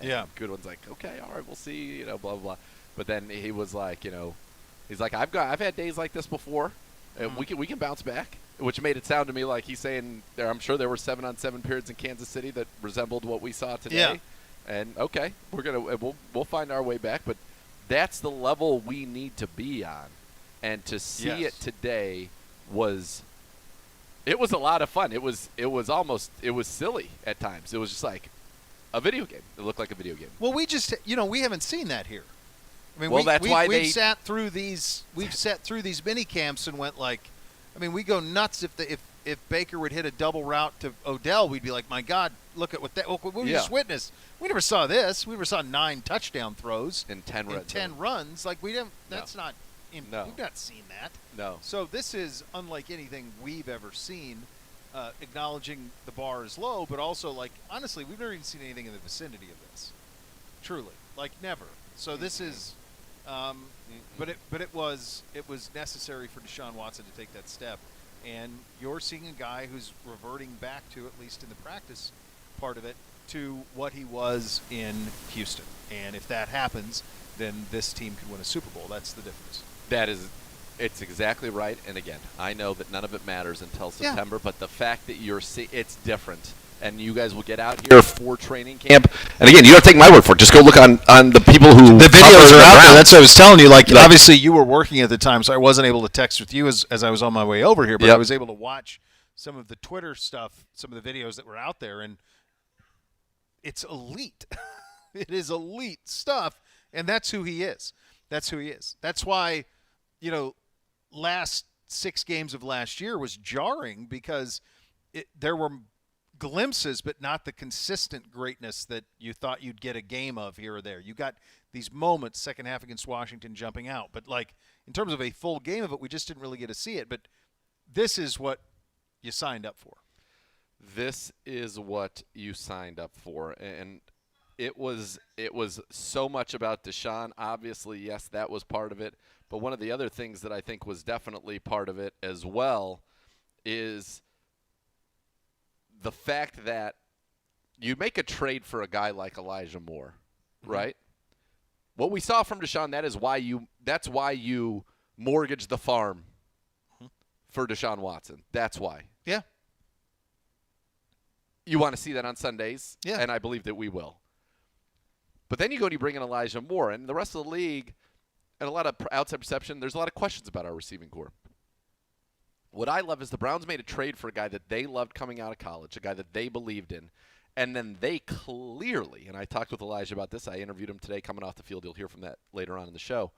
Yeah. Goodwin's like, okay, all right, we'll see, blah blah blah. But then he was like, he's like, I've had days like this before, and Mhm. we can bounce back. Which made it sound to me like he's saying there. I'm sure there were 7-on-7 periods in Kansas City that resembled what we saw Yeah. today. And okay, we'll find our way back. But that's the level we need to be on, and to see it Yes. today was it was a lot of fun. It was silly at times. It was just like a video game. It looked like a video game. Well, we just we haven't seen that here. I mean, Well, that's why we've they sat through these mini camps and went like, I mean, we go nuts if Baker would hit a double route to Odell, we'd be like, my God, look at what we Yeah. just witnessed. We never saw this. We never saw 9 touchdown throws in 10 in red 10 zone. runs. Like we didn't. No. That's not. No. We've not seen that. No. So this is unlike anything we've ever seen. Acknowledging the bar is low, but also like honestly, we've never even seen anything in the vicinity of this. Truly, like never. So this is, but it was necessary for Deshaun Watson to take that step, and you're seeing a guy who's reverting back to, at least in the practice part of it, to what he was in Houston. And if that happens, then this team could win a Super Bowl. That's the difference. It's exactly right. And again, I know that none of it matters until Yeah. September, but the fact that it's different. And you guys will get out here for training camp. And again, you don't take my word for it. Just go look on the people who The videos are out there. ground. That's what I was telling you. Like, obviously, you were working at the time, so I wasn't able to text with you as I was on my way over here. But Yep. I was able to watch some of the Twitter stuff, some of the videos that were out there, and it's elite. It is elite stuff, and that's who he is. That's who he is. That's why, last 6 games of last year was jarring because there were glimpses, but not the consistent greatness that you thought you'd get a game of here or there. You got these moments, second half against Washington, jumping out. But, like, in terms of a full game of it, we just didn't really get to see it. But this is what you signed up for. This is what you signed up for. And it was so much about Deshaun. Obviously, yes, that was part of it. But one of the other things that I think was definitely part of it as well is the fact that you make a trade for a guy like Elijah Moore, right? What we saw from Deshaun, that's why you mortgaged the farm for Deshaun Watson. That's why. Yeah. You want to see that on Sundays, Yeah. and I believe that we will. But then you go and you bring in Elijah Moore, and the rest of the league, and a lot of outside perception, there's a lot of questions about our receiving corps. What I love is the Browns made a trade for a guy that they loved coming out of college, a guy that they believed in, and then they clearly, and I talked with Elijah about this, I interviewed him today coming off the field, you'll hear from that later on in the show,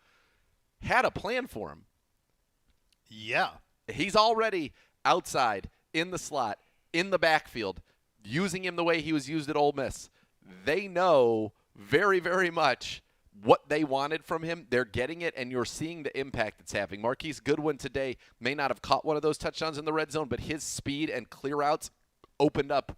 had a plan for him. Yeah. He's already outside, in the slot, in the backfield, using him the way he was used at Ole Miss. They know very, very much what they wanted from him. They're getting it, and you're seeing the impact it's having. Marquise Goodwin today may not have caught one of those touchdowns in the red zone, but his speed and clear outs opened up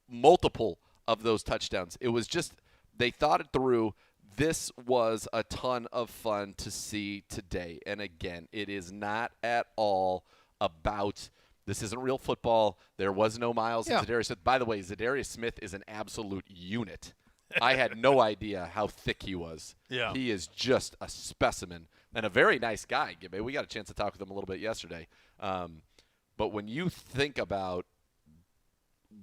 multiple of those touchdowns. It was just they thought it through. This was a ton of fun to see today. And again, it is not at all about this isn't real football. There was no Miles and Zadarius Smith. By the way, Zadarius Smith is an absolute unit. I had no idea how thick he was. Yeah. He is just a specimen and a very nice guy. We got a chance to talk with him a little bit yesterday. But when you think about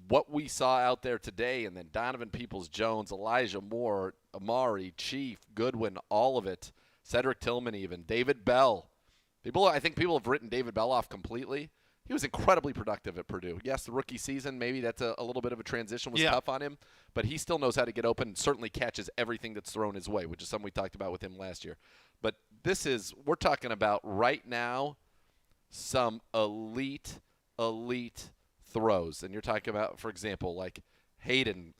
what we saw out there today, and then Donovan Peoples-Jones, Elijah Moore, Amari, Chief, Goodwin, all of it, Cedric Tillman even, David Bell. I think people have written David Bell off completely. He was incredibly productive at Purdue. Yes, the rookie season, maybe that's a little bit of a transition was tough on him, but he still knows how to get open and certainly catches everything that's thrown his way, which is something we talked about with him last year. But we're talking about right now some elite throws. And you're talking about, for example, like Hayden,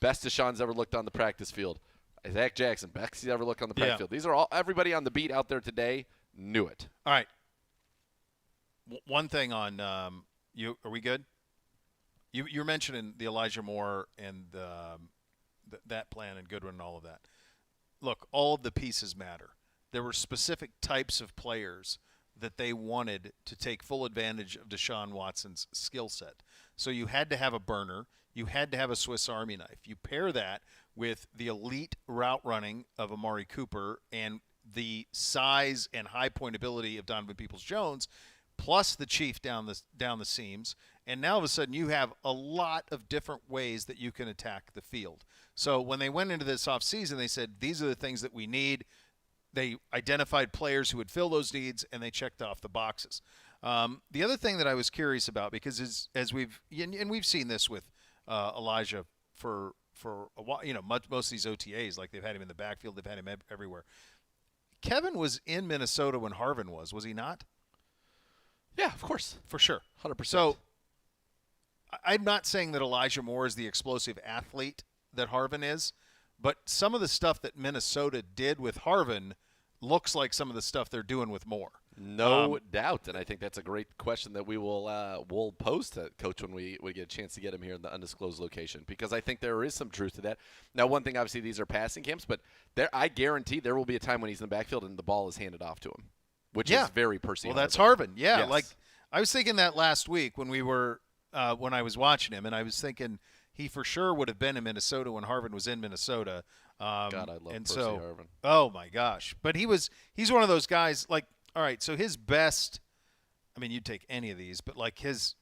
best Deshaun's ever looked on the practice field. Zach Jackson, best he's ever looked on the practice field. These are all everybody on the beat out there today knew it. All right. One thing on you. Are we good? You're mentioning the Elijah Moore and that plan and Goodwin and all of that. Look, all of the pieces matter. There were specific types of players that they wanted to take full advantage of Deshaun Watson's skill set. So you had to have a burner. you had to have a Swiss Army knife. You pair that with the elite route running of Amari Cooper and the size and high point ability of Donovan Peoples-Jones, plus the Chief down the seams, and now all of a sudden you have a lot of different ways that you can attack the field. So when they went into this offseason, they said these are the things that we need. They identified players who would fill those needs, and they checked off the boxes. The other thing that I was curious about, because as we've seen this with Elijah for a while, most of these OTAs, like they've had him in the backfield, they've had him everywhere. Kevin was in Minnesota when Harvin was he not? Yeah, of course. For sure. 100%. So I'm not saying that Elijah Moore is the explosive athlete that Harvin is, but some of the stuff that Minnesota did with Harvin looks like some of the stuff they're doing with Moore. No doubt, and I think that's a great question that we will we'll pose to Coach when we get a chance to get him here in the undisclosed location, because I think there is some truth to that. Now, one thing, obviously, these are passing camps, but I guarantee there will be a time when he's in the backfield and the ball is handed off to him, which is very Percy. Well, that's Harvin. Yeah, yes. Like I was thinking that last week when we were when I was watching him, and I was thinking he for sure would have been in Minnesota when Harvin was in Minnesota. God, I love Percy Harvin. Oh my gosh! But he's one of those guys. Like, all right, so his best. I mean, you'd take any of these, but like his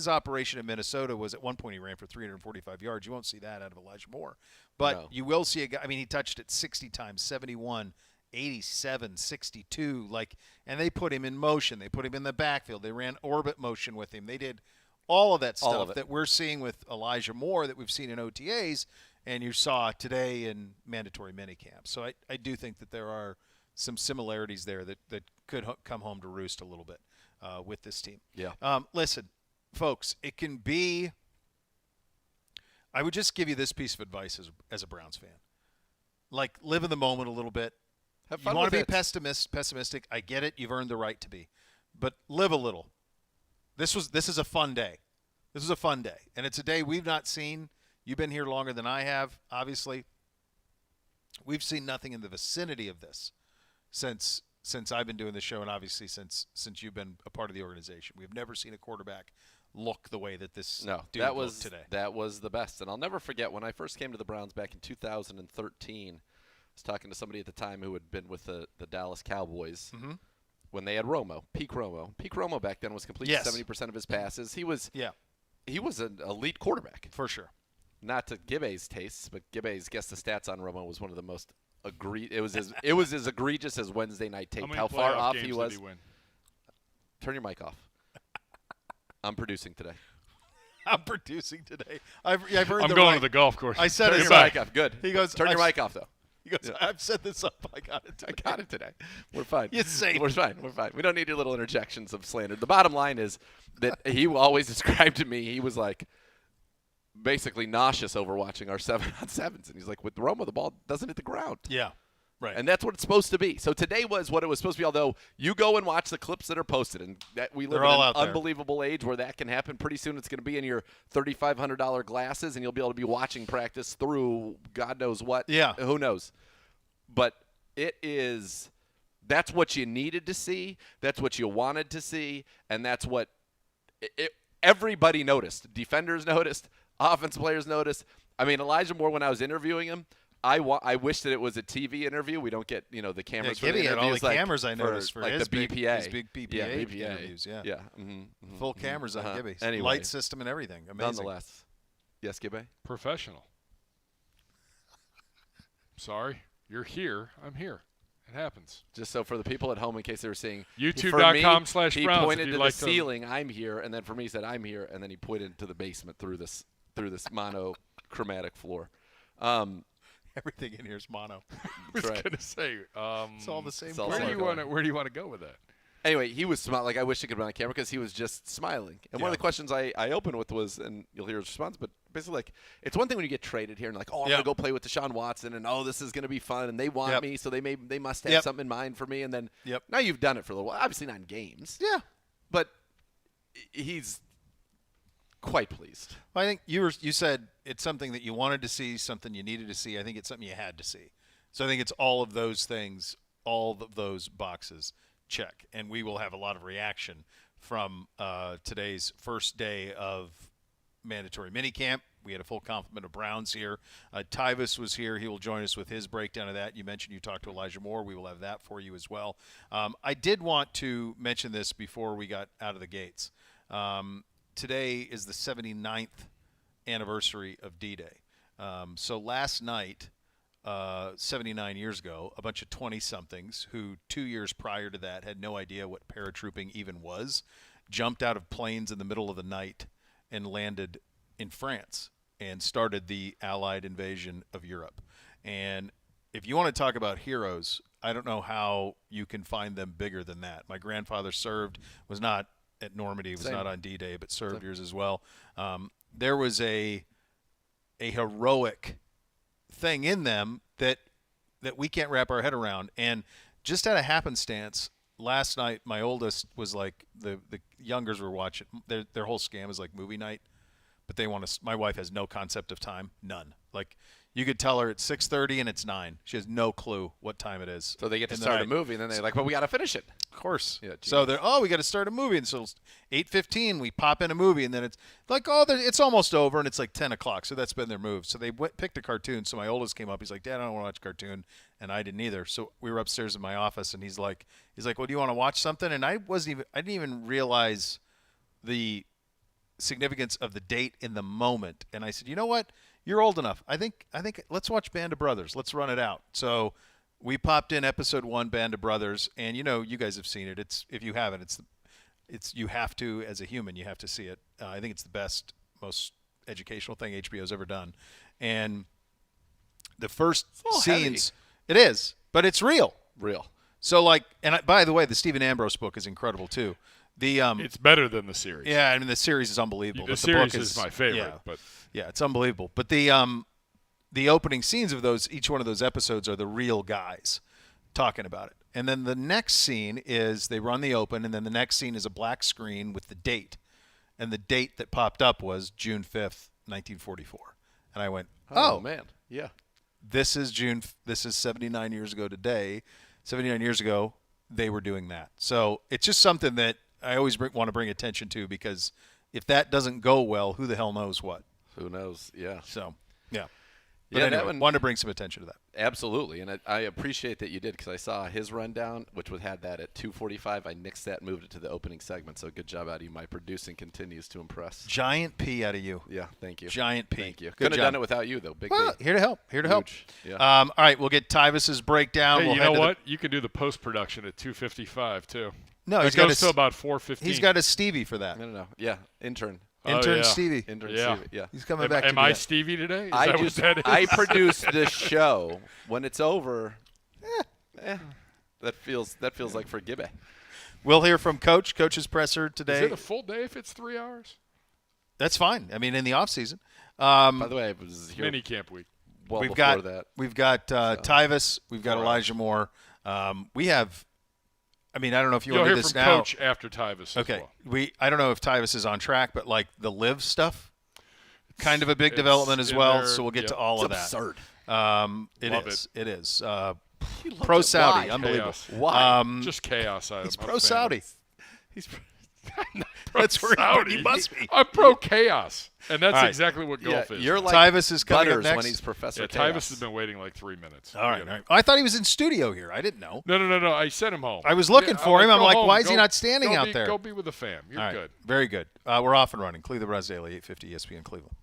operation in Minnesota was at one point he ran for 345 yards. You won't see that out of Elijah Moore, but you will see a guy. I mean, he touched it 60 times, 71, 87, 62. Like, and they put him in motion. They put him in the backfield. They ran orbit motion with him. They did all of that stuff that we're seeing with Elijah Moore that we've seen in OTAs. And you saw today in mandatory minicamp. So I do think that there are some similarities there that could come home to roost a little bit with this team. Yeah. Listen, folks, it can be – I would just give you this piece of advice as a Browns fan. Like, live in the moment a little bit. Have fun you want with to be it. pessimistic. I get it. You've earned the right to be. But live a little. This is a fun day. This is a fun day. And it's a day we've not seen – you've been here longer than I have, obviously. We've seen nothing in the vicinity of this since I've been doing the show, and obviously since you've been a part of the organization. We've never seen a quarterback look the way that this dude looked today. That was the best. And I'll never forget when I first came to the Browns back in 2013. I was talking to somebody at the time who had been with the Dallas Cowboys when they had Romo, Peak Romo. Peak Romo back then was completing 70% of his passes. He was an elite quarterback. For sure. Not to Gibbe's tastes, but Gibbe's guess the stats on Romo was one of the most it was as egregious as Wednesday night tape. How far off he was. Turn your mic off. I'm producing today. I've heard. I'm going to the golf course. I said turn it. your mic off. Good. He goes. Turn your mic off though. He goes. I've set this up. I got it. Today. I got it today. We're fine. It's safe. We're fine. We don't need your little interjections of slander. The bottom line is that he always described to me. He was like, basically nauseous over watching our 7-on-7s. And he's like, with Romo, the ball doesn't hit the ground. Yeah, right. And that's what it's supposed to be. So today was what it was supposed to be, although you go and watch the clips that are posted. And that we live in an unbelievable age where that can happen. Pretty soon it's going to be in your $3,500 glasses, and you'll be able to be watching practice through God knows what. Yeah. Who knows? But it is – that's what you needed to see. That's what you wanted to see. And that's what everybody noticed. Defenders noticed. Offense players noticed. I mean, Elijah Moore, when I was interviewing him, I wish that it was a TV interview. We don't get, the cameras for the interviews. Had all the cameras I noticed for his the BPA. His big BPA interviews. Yeah. Yeah. Full cameras on Gibby. Anyway, light system and everything. Amazing. Nonetheless. Yes, Gibby? Professional. Sorry. You're here. I'm here. It happens. Just so for the people at home, in case they were seeing, YouTube.com/Browns. He pointed to the ceiling, I'm here, and then for me he said, I'm here, and then he pointed to the basement through this monochromatic floor. Everything in here is mono. I was going to say. It's all the same. Where do you want to go with that? Anyway, he was smiling. Like, I wish he could run on camera because he was just smiling. And one of the questions I opened with was, and you'll hear his response, but basically, like, it's one thing when you get traded here and like, I'm going to go play with Deshaun Watson, and this is going to be fun, and they want me, so they must have something in mind for me. And then now you've done it for a little while. Obviously not in games. Yeah. But he's quite pleased. Well, I think you said it's something that you wanted to see, something you needed to see. I think it's something you had to see. So I think it's all of those things, all of those boxes. Check, and we will have a lot of reaction from today's first day of mandatory minicamp. We had a full complement of Browns here. Tyvis was here. He will join us with his breakdown of that. You mentioned you talked to Elijah Moore. We will have that for you as well. I did want to mention this before we got out of the gates. Today is the 79th anniversary of D-Day. So last night, 79 years ago, a bunch of 20-somethings who 2 years prior to that had no idea what paratrooping even was, jumped out of planes in the middle of the night and landed in France and started the Allied invasion of Europe. And if you want to talk about heroes, I don't know how you can find them bigger than that. My grandfather served, was not at Normandy, was not on D-Day, but served yours as well. There was a heroic thing in them that we can't wrap our head around. And just out of happenstance, last night my oldest was like, the youngers were watching, their whole scam is like movie night, but they want to, my wife has no concept of time, none. Like, you could tell her it's 6:30 and it's 9. She has no clue what time it is. So they get to start a movie, and then they're like, well, we got to finish it. Of course. Yeah, so they're, we got to start a movie. And so 8:15, we pop in a movie, and then it's like, it's almost over, and it's like 10 o'clock. So that's been their move. So they picked a cartoon. So my oldest came up. He's like, Dad, I don't want to watch a cartoon. And I didn't either. So we were upstairs in my office, and he's like, well, do you want to watch something? And I didn't even realize the significance of the date in the moment. And I said, you know what? You're old enough. I think let's watch Band of Brothers. Let's run it out. So we popped in episode 1, Band of Brothers, and you guys have seen it. It's, if you haven't, it's you have to, as a human, you have to see it. I think it's the best, most educational thing HBO's ever done. And the first scenes, heavy. It is, but it's real. Real. So like, and by the way, the Stephen Ambrose book is incredible too. It's better than the series. Yeah, I mean the series is unbelievable. The but series the book is my favorite. Yeah, But yeah, it's unbelievable. But the opening scenes of each one of those episodes are the real guys talking about it. And then the next scene is they run the open, and then the next scene is a black screen with the date, and the date that popped up was June 5th, 1944. And I went, oh man, yeah. This is 79 years ago today. 79 years ago, they were doing that. So it's just something that I always want to bring attention to, because if that doesn't go well, who the hell knows what? Who knows? Yeah. So, yeah. But Yeah, anyway, that one, wanted to bring some attention to that. absolutely, and I appreciate that you did, because I saw his rundown, which had that at 2:45. I nixed that and moved it to the opening segment. So good job out of you. My producing continues to impress. Giant P out of you. Yeah, thank you. Giant P. Thank you. Good Couldn't have job. done it without you, though. Big Well, D. here to help. Here to help. Huge. Yeah. All right, we'll get Tyvis's breakdown. hey, we'll you head know to what? You can do the post production at 2:55 too. No, it he's got goes to about 4:15. He's got a Stevie for that. No. Yeah, intern. Intern yeah. Stevie. Intern Yeah. Stevie. Yeah. He's coming back to Am do I that. Stevie today? Is I that just what that is? I produce this show. When it's over, that feels like for Gibby. We'll hear from Coach. Coach's presser today. Is it a full day if it's 3 hours? That's fine. I mean, in the off season. By the way, I was here Mini camp week. well we've before got that. We've got Tyvis. We've got 4 Elijah Moore. We have. I mean, I don't know if you You'll want to hear do this from now. Coach after Tyvis. Okay. As well. I don't know if Tyvis is on track, but like the live stuff, kind of a big It's development as in well. there, So we'll get yep. to all It's of that. absurd. It Love is. It is. He loves Pro it. Saudi, Why? unbelievable. Chaos. Why? Just chaos. He's I'm a pro fan Saudi. of. He's That's where Saudi. he must be. I'm pro chaos, and that's All right. exactly what golf is. You're like Tyvis is coming up Butters next. when he's Professor yeah, Chaos. Tyvis has been waiting like 3 minutes. All right. All right. I thought he was in studio here. I didn't know. No. I sent him home. I was looking for him. I'm go like, home. why is he Go- not standing go out be- there? Go be with the fam. You're All right. good. Very good. We're off and running. Cleveland Browns Daily, 850 ESPN Cleveland.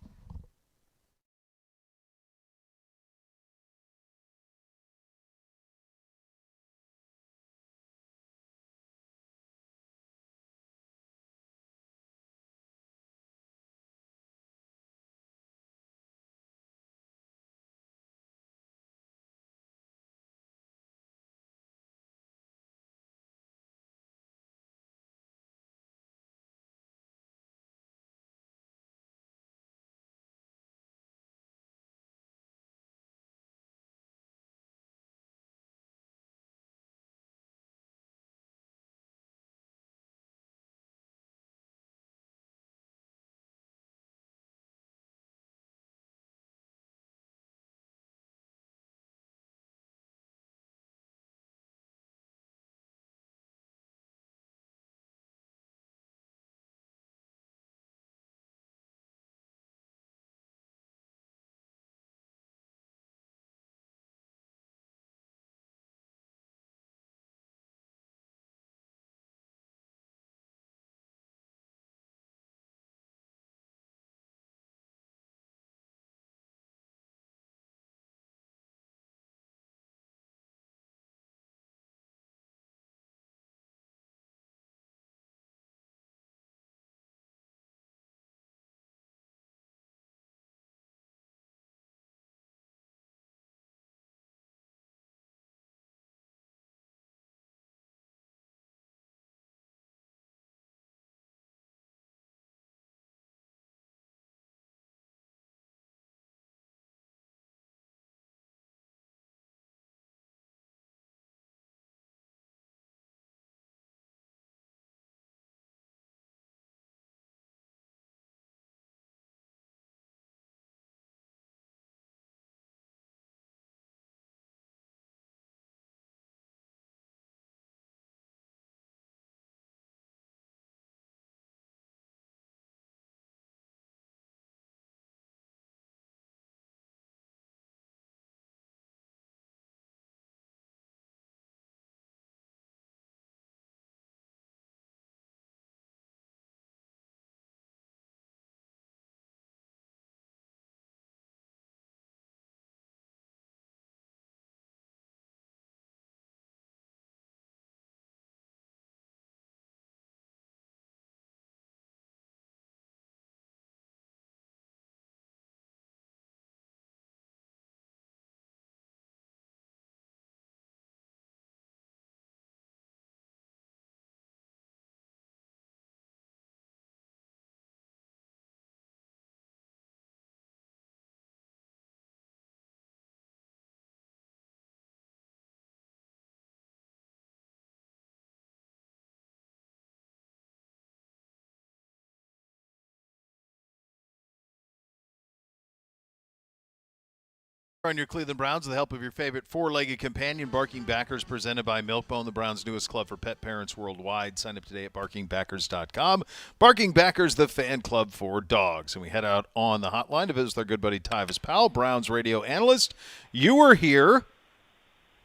On your Cleveland Browns with the help of your favorite four-legged companion, Barking Backers, presented by Milkbone, the Browns' newest club for pet parents worldwide. Sign up today at barkingbackers.com. Barking Backers, the fan club for dogs. And we head out on the hotline to visit with our good buddy Tyvis Powell, Browns radio analyst. You were here.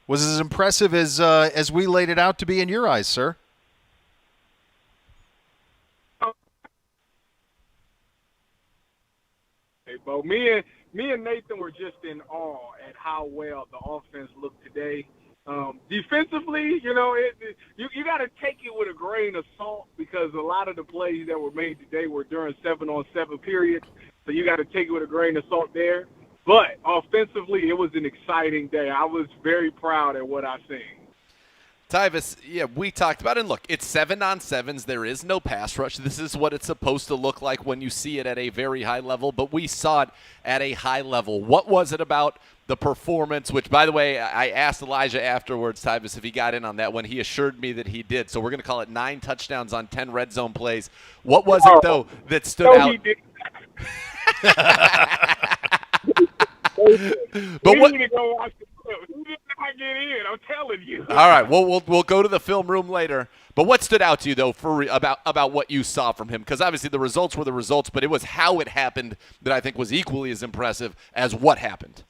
Was it as impressive as we laid it out to be in your eyes, sir? Hey, Bo, me and Nathan were just in awe at how well the offense looked today. Defensively, you got to take it with a grain of salt because a lot of the plays that were made today were during 7-on-7 periods, so you got to take it with a grain of salt there. But offensively, it was an exciting day. I was very proud at what I seen. Tyvis, yeah, we talked about it. And look, it's 7-on-7s. There is no pass rush. This is what it's supposed to look like when you see it at a very high level, but we saw it at a high level. What was it about the performance, which, by the way, I asked Elijah afterwards, Tyvis, if he got in on that one. He assured me that he did. So we're going to call it 9 touchdowns on 10 red zone plays. What was it, though, that stood out? He did. But what? Need to go watch the clip. He did not get in. I'm telling you. All right, we'll go to the film room later. But what stood out to you though about what you saw from him? Because obviously the results were the results, but it was how it happened that I think was equally as impressive as what happened.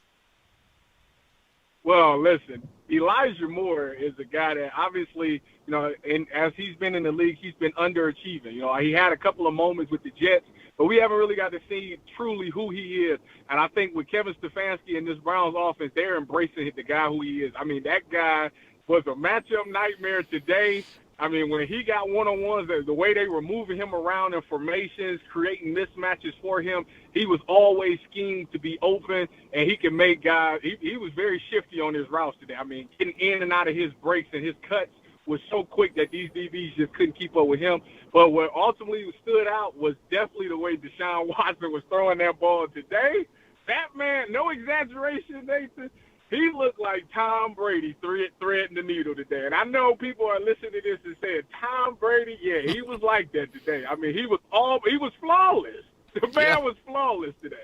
Well, listen, Elijah Moore is a guy that obviously, and as he's been in the league, he's been underachieving. He had a couple of moments with the Jets, but we haven't really got to see truly who he is. And I think with Kevin Stefanski and this Browns offense, they're embracing the guy who he is. I mean, that guy was a matchup nightmare today. I mean, when he got one-on-ones, the way they were moving him around in formations, creating mismatches for him, he was always schemed to be open, and he can make guys. He was very shifty on his routes today. I mean, getting in and out of his breaks and his cuts was so quick that these DBs just couldn't keep up with him. But what ultimately stood out was definitely the way Deshaun Watson was throwing that ball today. That man, no exaggeration, Nathan, he looked like Tom Brady threading the needle today. And I know people are listening to this and saying, Tom Brady, yeah, he was like that today. I mean, he was flawless. The man was flawless today.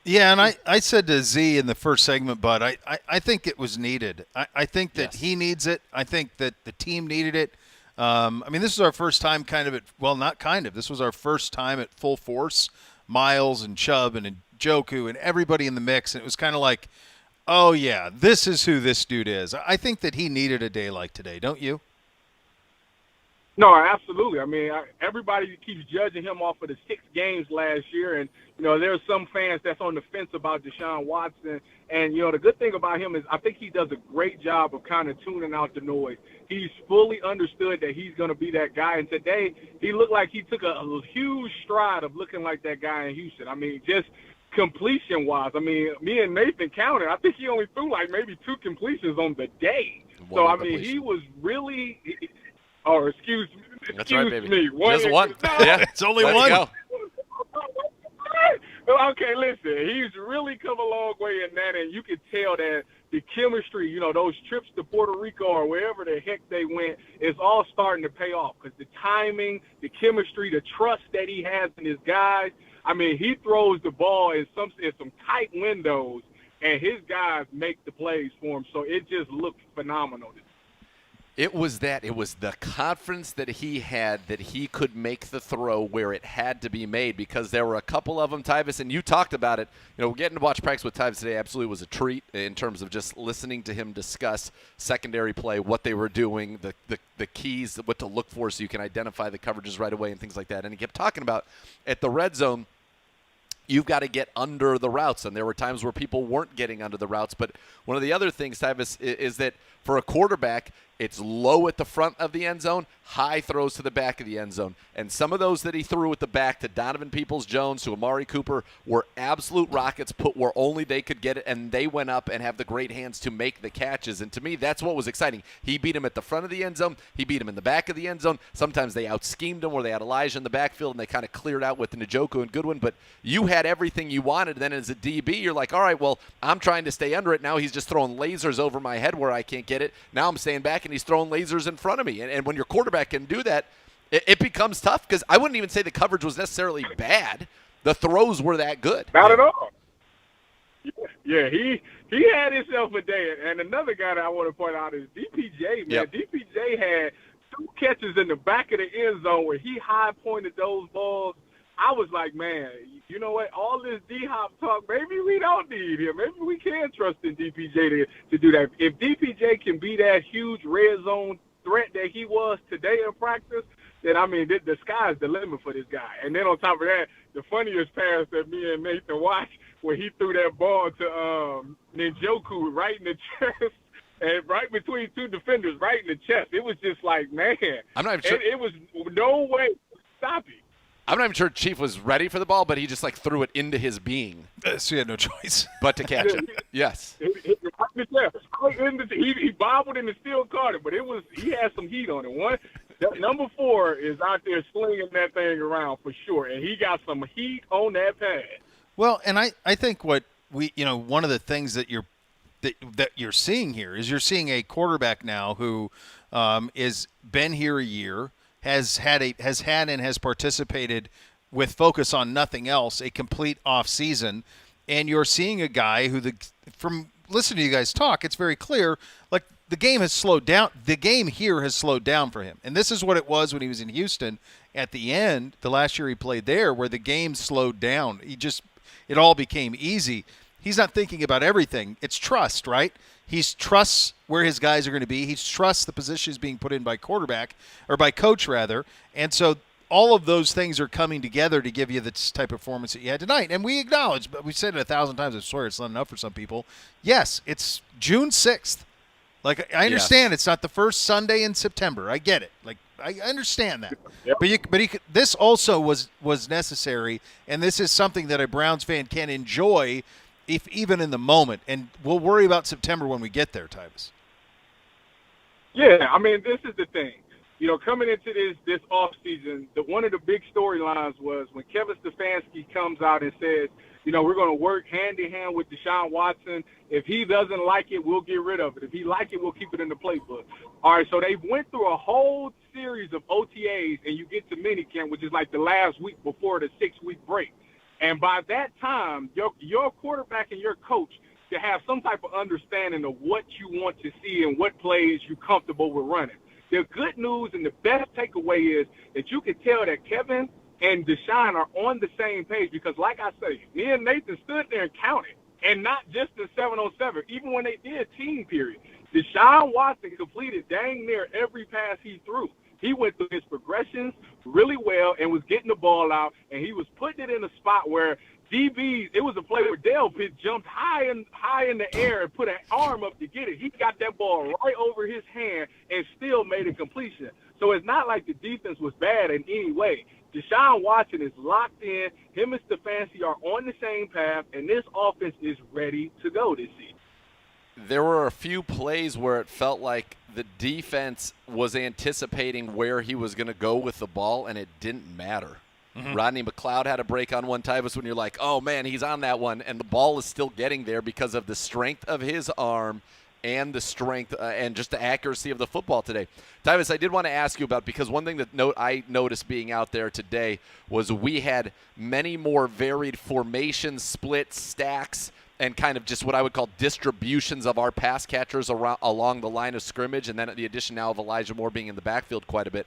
Yeah, and I said to Z in the first segment, Bud, I think it was needed. I think that he needs it. I think that the team needed it. I mean, this is our first time this was our first time at full force. Miles and Chubb and Njoku and everybody in the mix. And it was kind of like, oh, yeah, this is who this dude is. I think that he needed a day like today, don't you? No, absolutely. I mean, everybody keeps judging him off of the 6 games last year, and there's some fans that's on the fence about Deshaun Watson. And the good thing about him is I think he does a great job of kind of tuning out the noise. He's fully understood that he's going to be that guy, and today he looked like he took a huge stride of looking like that guy in Houston. I mean, just completion-wise, I mean, me and Nathan counted. I think he only threw like maybe 2 completions on the day. So I mean, he was really. Oh, excuse me. That's right, baby. Me. Just one. Yeah, it's only Let one. Okay, listen. He's really come a long way in that, and you can tell that the chemistry, those trips to Puerto Rico or wherever the heck they went, is all starting to pay off because the timing, the chemistry, the trust that he has in his guys. I mean, he throws the ball in some tight windows, and his guys make the plays for him. So it just looks phenomenal. It was the confidence that he had that he could make the throw where it had to be made because there were a couple of them, Tyvis, and you talked about it. Getting to watch practice with Tyvis today absolutely was a treat in terms of just listening to him discuss secondary play, what they were doing, the keys, what to look for so you can identify the coverages right away and things like that. And he kept talking about at the red zone, you've got to get under the routes, and there were times where people weren't getting under the routes. But one of the other things, Tyvis, is that for a quarterback, it's low at the front of the end zone, high throws to the back of the end zone. And some of those that he threw at the back to Donovan Peoples-Jones, to Amari Cooper, were absolute rockets put where only they could get it, and they went up and have the great hands to make the catches. And to me, that's what was exciting. He beat him at the front of the end zone. He beat him in the back of the end zone. Sometimes they out-schemed him where they had Elijah in the backfield, and they kind of cleared out with Njoku and Goodwin. But you had everything you wanted. Then as a DB, you're like, all right, well, I'm trying to stay under it. Now he's just throwing lasers over my head where I can't get it. Now I'm staying back, and he's throwing lasers in front of me. And when your quarterback can do that, it becomes tough because I wouldn't even say the coverage was necessarily bad. The throws were that good. Not at all. Yeah, he had himself a day. And another guy that I want to point out is DPJ, man. Yep. DPJ had 2 catches in the back of the end zone where he high-pointed those balls. I was like, man, you know what? All this D-Hop talk, maybe we don't need him. Maybe we can trust in DPJ to do that. If DPJ can be that huge red zone threat that he was today in practice, then, I mean, the sky's the limit for this guy. And then on top of that, the funniest pass that me and Nathan watched where he threw that ball to Njoku right in the chest, and right between 2 defenders, right in the chest. It was just like, man, I'm not even sure. it was no way to stop him. I'm not even sure Chief was ready for the ball, but he just like threw it into his being, So he had no choice. but to catch it. Yes. He bobbled and still caught it, but he had some heat on it. Number 4 is out there slinging that thing around for sure, and he got some heat on that pad. Well, and I think what one of the things that you're seeing here is you're seeing a quarterback now who is been here a year, has had and has participated with focus on nothing else, a complete off season, and you're seeing a guy who from listening to you guys talk, it's very clear like the game has slowed down. The game here has slowed down for him, and this is what it was when he was in Houston at the end, the last year he played there, where the game slowed down. It all became easy. He's not thinking about everything. It's trust, right? He trusts where his guys are going to be. He trusts the positions being put in by quarterback, or by coach rather. And so all of those things are coming together to give you the type of performance that you had tonight. And we acknowledge, but we've said it 1,000 times, I swear it's not enough for some people. Yes, it's June 6th. Like, I understand It's not the first Sunday in September. I get it. Like, I understand that. Yep. But this also was necessary, and this is something that a Browns fan can enjoy, if even in the moment. And we'll worry about September when we get there, Tyvis. Yeah, I mean, this is the thing. Coming into this offseason, one of the big storylines was when Kevin Stefanski comes out and says, we're going to work hand-in-hand with Deshaun Watson. If he doesn't like it, we'll get rid of it. If he like it, we'll keep it in the playbook. All right, so they went through a whole series of OTAs, and you get to minicamp, which is like the last week before the 6-week break. And by that time, your quarterback and your coach to have some type of understanding of what you want to see and what plays you're comfortable with running. The good news and the best takeaway is that you can tell that Kevin and Deshaun are on the same page because, like I say, me and Nathan stood there and counted, and not just the 7-on-7. Even when they did team period, Deshaun Watson completed dang near every pass he threw. He went through his progressions really well and was getting the ball out, and he was putting it in a spot where DBs, it was a play where Dale Pitt jumped high in the air and put an arm up to get it. He got that ball right over his hand and still made a completion. So it's not like the defense was bad in any way. Deshaun Watson is locked in. Him and Stefanski are on the same path, and this offense is ready to go this season. There were a few plays where it felt like the defense was anticipating where he was going to go with the ball, and it didn't matter. Mm-hmm. Rodney McLeod had a break on one, Tyvis, when you're like, oh, man, he's on that one, and the ball is still getting there because of the strength of his arm and the strength and just the accuracy of the football today. Tyvis, I did want to ask you about, because one thing that I noticed being out there today was we had many more varied formations, splits, stacks, and kind of just what I would call distributions of our pass catchers along the line of scrimmage, and then the addition now of Elijah Moore being in the backfield quite a bit.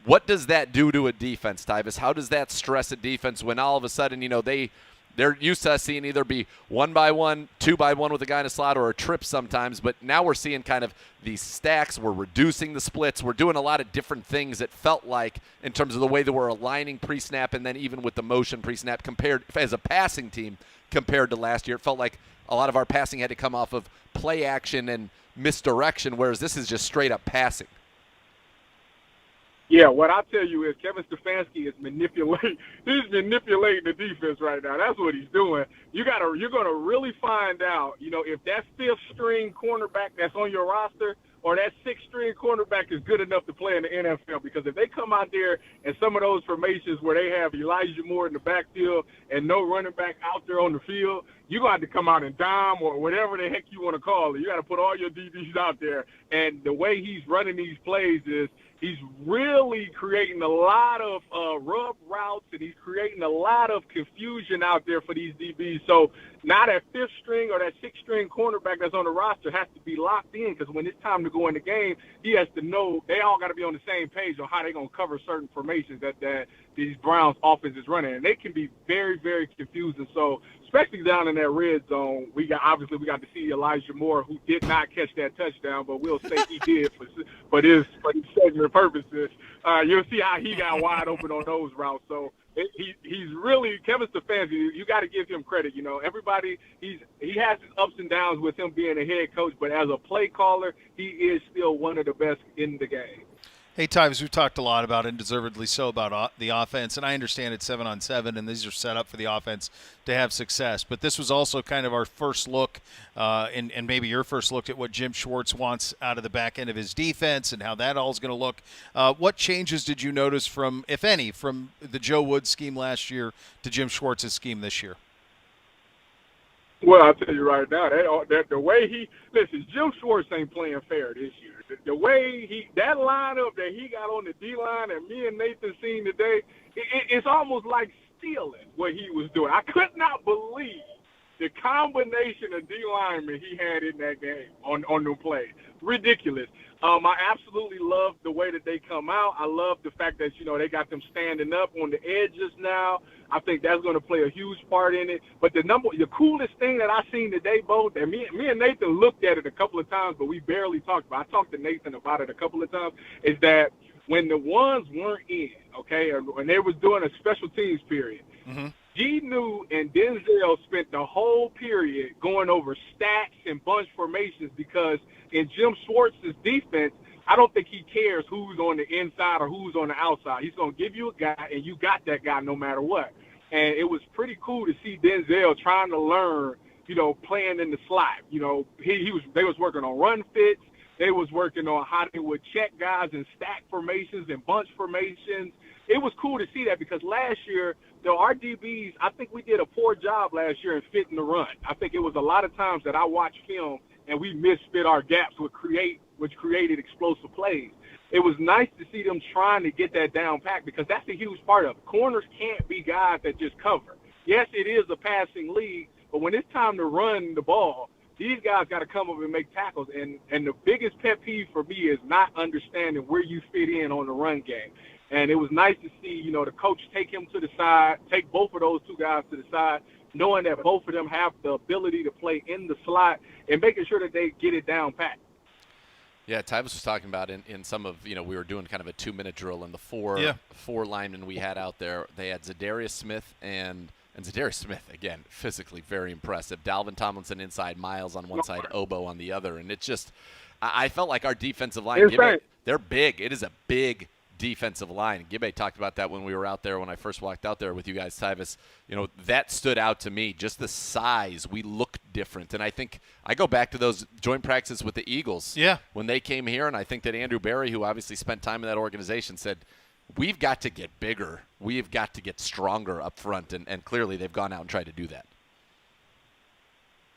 What does that do to a defense, Tyvis? How does that stress a defense when all of a sudden, they're used to us seeing either be 1-by-1, 2-by-1 with a guy in a slot, or a trip sometimes, but now we're seeing kind of these stacks. We're reducing the splits. We're doing a lot of different things, it felt like, in terms of the way that we're aligning pre-snap and then even with the motion pre-snap compared as a passing team compared to last year. It felt like a lot of our passing had to come off of play action and misdirection, whereas this is just straight-up passing. Yeah, what I tell you is Kevin Stefanski is manipulating. He's manipulating the defense right now. That's what he's doing. You're gonna really find out, if that 5th-string cornerback that's on your roster or that 6th-string cornerback is good enough to play in the NFL. Because if they come out there and some of those formations where they have Elijah Moore in the backfield and no running back out there on the field, you're going to have to come out and dime or whatever the heck you want to call it. You got to put all your DBs out there. And the way he's running these plays is he's really creating a lot of rub routes, and he's creating a lot of confusion out there for these DBs. So now that fifth string or that sixth string cornerback that's on the roster has to be locked in, because when it's time to go in the game, he has to know they all got to be on the same page on how they're going to cover certain formations that these Browns offense is running. And they can be very, very confusing. So especially down in that red zone, we got to see Elijah Moore, who did not catch that touchdown, but we'll say he did for his segment purposes. You'll see how he got wide open on those routes. So he's really Kevin Stefanski. You got to give him credit. You know, everybody he has his ups and downs with him being a head coach, but as a play caller, he is still one of the best in the game. Hey, Tyvis, we've talked a lot about, and deservedly so, about the offense, and I understand it's 7-on-7, and these are set up for the offense to have success. But this was also kind of our first look, and maybe your first look at what Jim Schwartz wants out of the back end of his defense and how that all is going to look. What changes did you notice from, if any, from the Joe Woods scheme last year to Jim Schwartz's scheme this year? Well, I'll tell you right now, that the way Jim Schwartz ain't playing fair this year. The way that lineup that he got on the D-line and me and Nathan seen today, it's almost like stealing what he was doing. I could not believe the combination of D-linemen he had in that game on the play. Ridiculous. I absolutely love the way that they come out. I love the fact that, you know, they got them standing up on the edges now. I think that's going to play a huge part in it. But the coolest thing that I seen today, Bo, that me and Nathan looked at it a couple of times, but we barely talked about. I talked to Nathan about it a couple of times, is that when the ones weren't in, okay, or when they was doing a special teams period, Genu and Denzel spent the whole period going over stacks and bunch formations, because in Jim Schwartz's defense, I don't think he cares who's on the inside or who's on the outside. He's going to give you a guy, and you got that guy no matter what. And it was pretty cool to see Denzel trying to learn, you know, playing in the slot. You know, they was working on run fits. They was working on how they would check guys in stack formations and bunch formations. It was cool to see that, because last year, our DBs, I think we did a poor job last year in fitting the run. I think it was a lot of times that I watched film and we misfit our gaps, which created explosive plays. It was nice to see them trying to get that down pat, because that's a huge part of it. Corners can't be guys that just cover. Yes, it is a passing league, but when it's time to run the ball, these guys got to come up and make tackles. And the biggest pet peeve for me is not understanding where you fit in on the run game. And it was nice to see, you know, the coach take him to the side, take both of those two guys to the side, knowing that both of them have the ability to play in the slot and making sure that they get it down pat. Yeah, Tyvis was talking about in some of, you know, we were doing kind of a 2-minute drill, and the four linemen we had out there, they had Zadarius Smith and Zadarius Smith, again, physically very impressive. Dalvin Tomlinson inside, Miles on one side, Obo on the other. And it just – I felt like our defensive line, they're big. It is a big defensive line. Gibbe talked about that when we were out there, when I first walked out there with you guys, Tyvis. You know, that stood out to me, just the size. We look different. And I think I go back to those joint practices with the Eagles when they came here, and I think that Andrew Berry, who obviously spent time in that organization, said, we've got to get bigger. We've got to get stronger up front, and clearly they've gone out and tried to do that.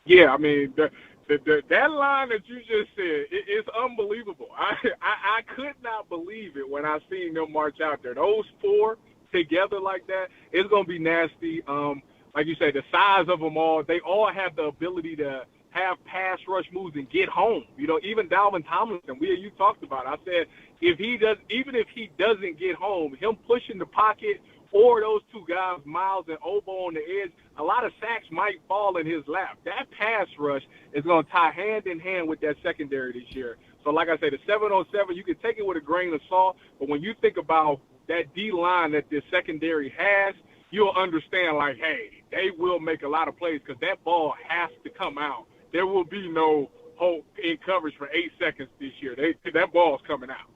Yeah, I mean, that line that you just said, it's unbelievable. I could not believe it when I seen them march out there. Those four together like that, it's going to be nasty. Like you say, the size of them all, they all have the ability to have pass rush moves and get home. You know, even Dalvin Tomlinson, you talked about it. I said, even if he doesn't get home, him pushing the pocket, or those two guys, Miles and Obo on the edge, a lot of sacks might fall in his lap. That pass rush is going to tie hand in hand with that secondary this year. So like I say, the 7-on-7, you can take it with a grain of salt, but when you think about that D-line that this secondary has, you'll understand, like, hey, they will make a lot of plays, because that ball has to come out. There will be no hope in coverage for 8 seconds this year. That ball's coming out.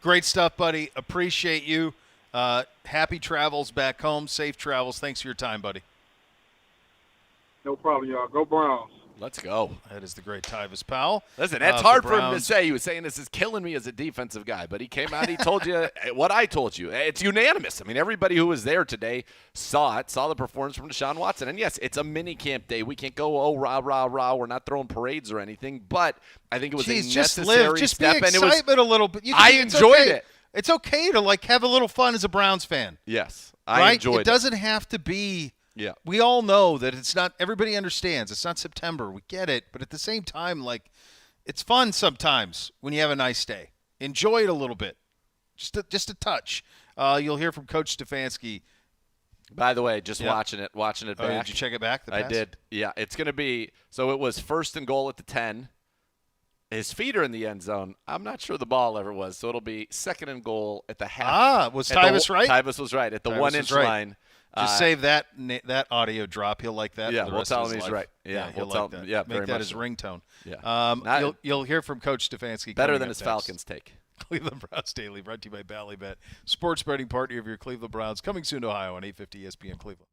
Great stuff, buddy. Appreciate you. Happy travels back home. Safe travels. Thanks for your time, buddy. No problem, y'all. Go Browns. Let's go. That is the great Tyvis Powell. Listen, that's hard for him to say. He was saying this is killing me as a defensive guy, but he came out, he told you what I told you. It's unanimous. I mean, everybody who was there today saw the performance from Deshaun Watson. And, yes, it's a mini-camp day. We can't go, oh, rah, rah, rah. We're not throwing parades or anything. But I think it was a necessary just step. Be excitement a little bit. I enjoyed it. It's okay to, like, have a little fun as a Browns fan. Yes, I enjoyed it. It doesn't have to be Yeah. We all know that it's not. Everybody understands it's not September. We get it, but at the same time, like, it's fun sometimes when you have a nice day. Enjoy it a little bit, just a touch. You'll hear from Coach Stefanski. By the way, just Yeah. watching it back. Oh, did you check it back? I did. Yeah, it's going to be – so it was 1st and goal at the 10. His feet are in the end zone. I'm not sure the ball ever was, so it'll be 2nd and goal at the half. Was Tyvis right? Tyvis was right at the Tyvis was 1-inch right. line. Just save that audio drop. He'll like that. Yeah, for the we'll rest tell of him his he's life. right. Yeah, he'll we'll tell like him. that. Yeah, very Make that much his so. ringtone. Yeah. You'll hear from Coach Stefanski. Better coming than up his next. Falcons take. Cleveland Browns Daily, brought to you by Ballybet, sports betting partner of your Cleveland Browns. Coming soon to Ohio on 850 ESPN Cleveland.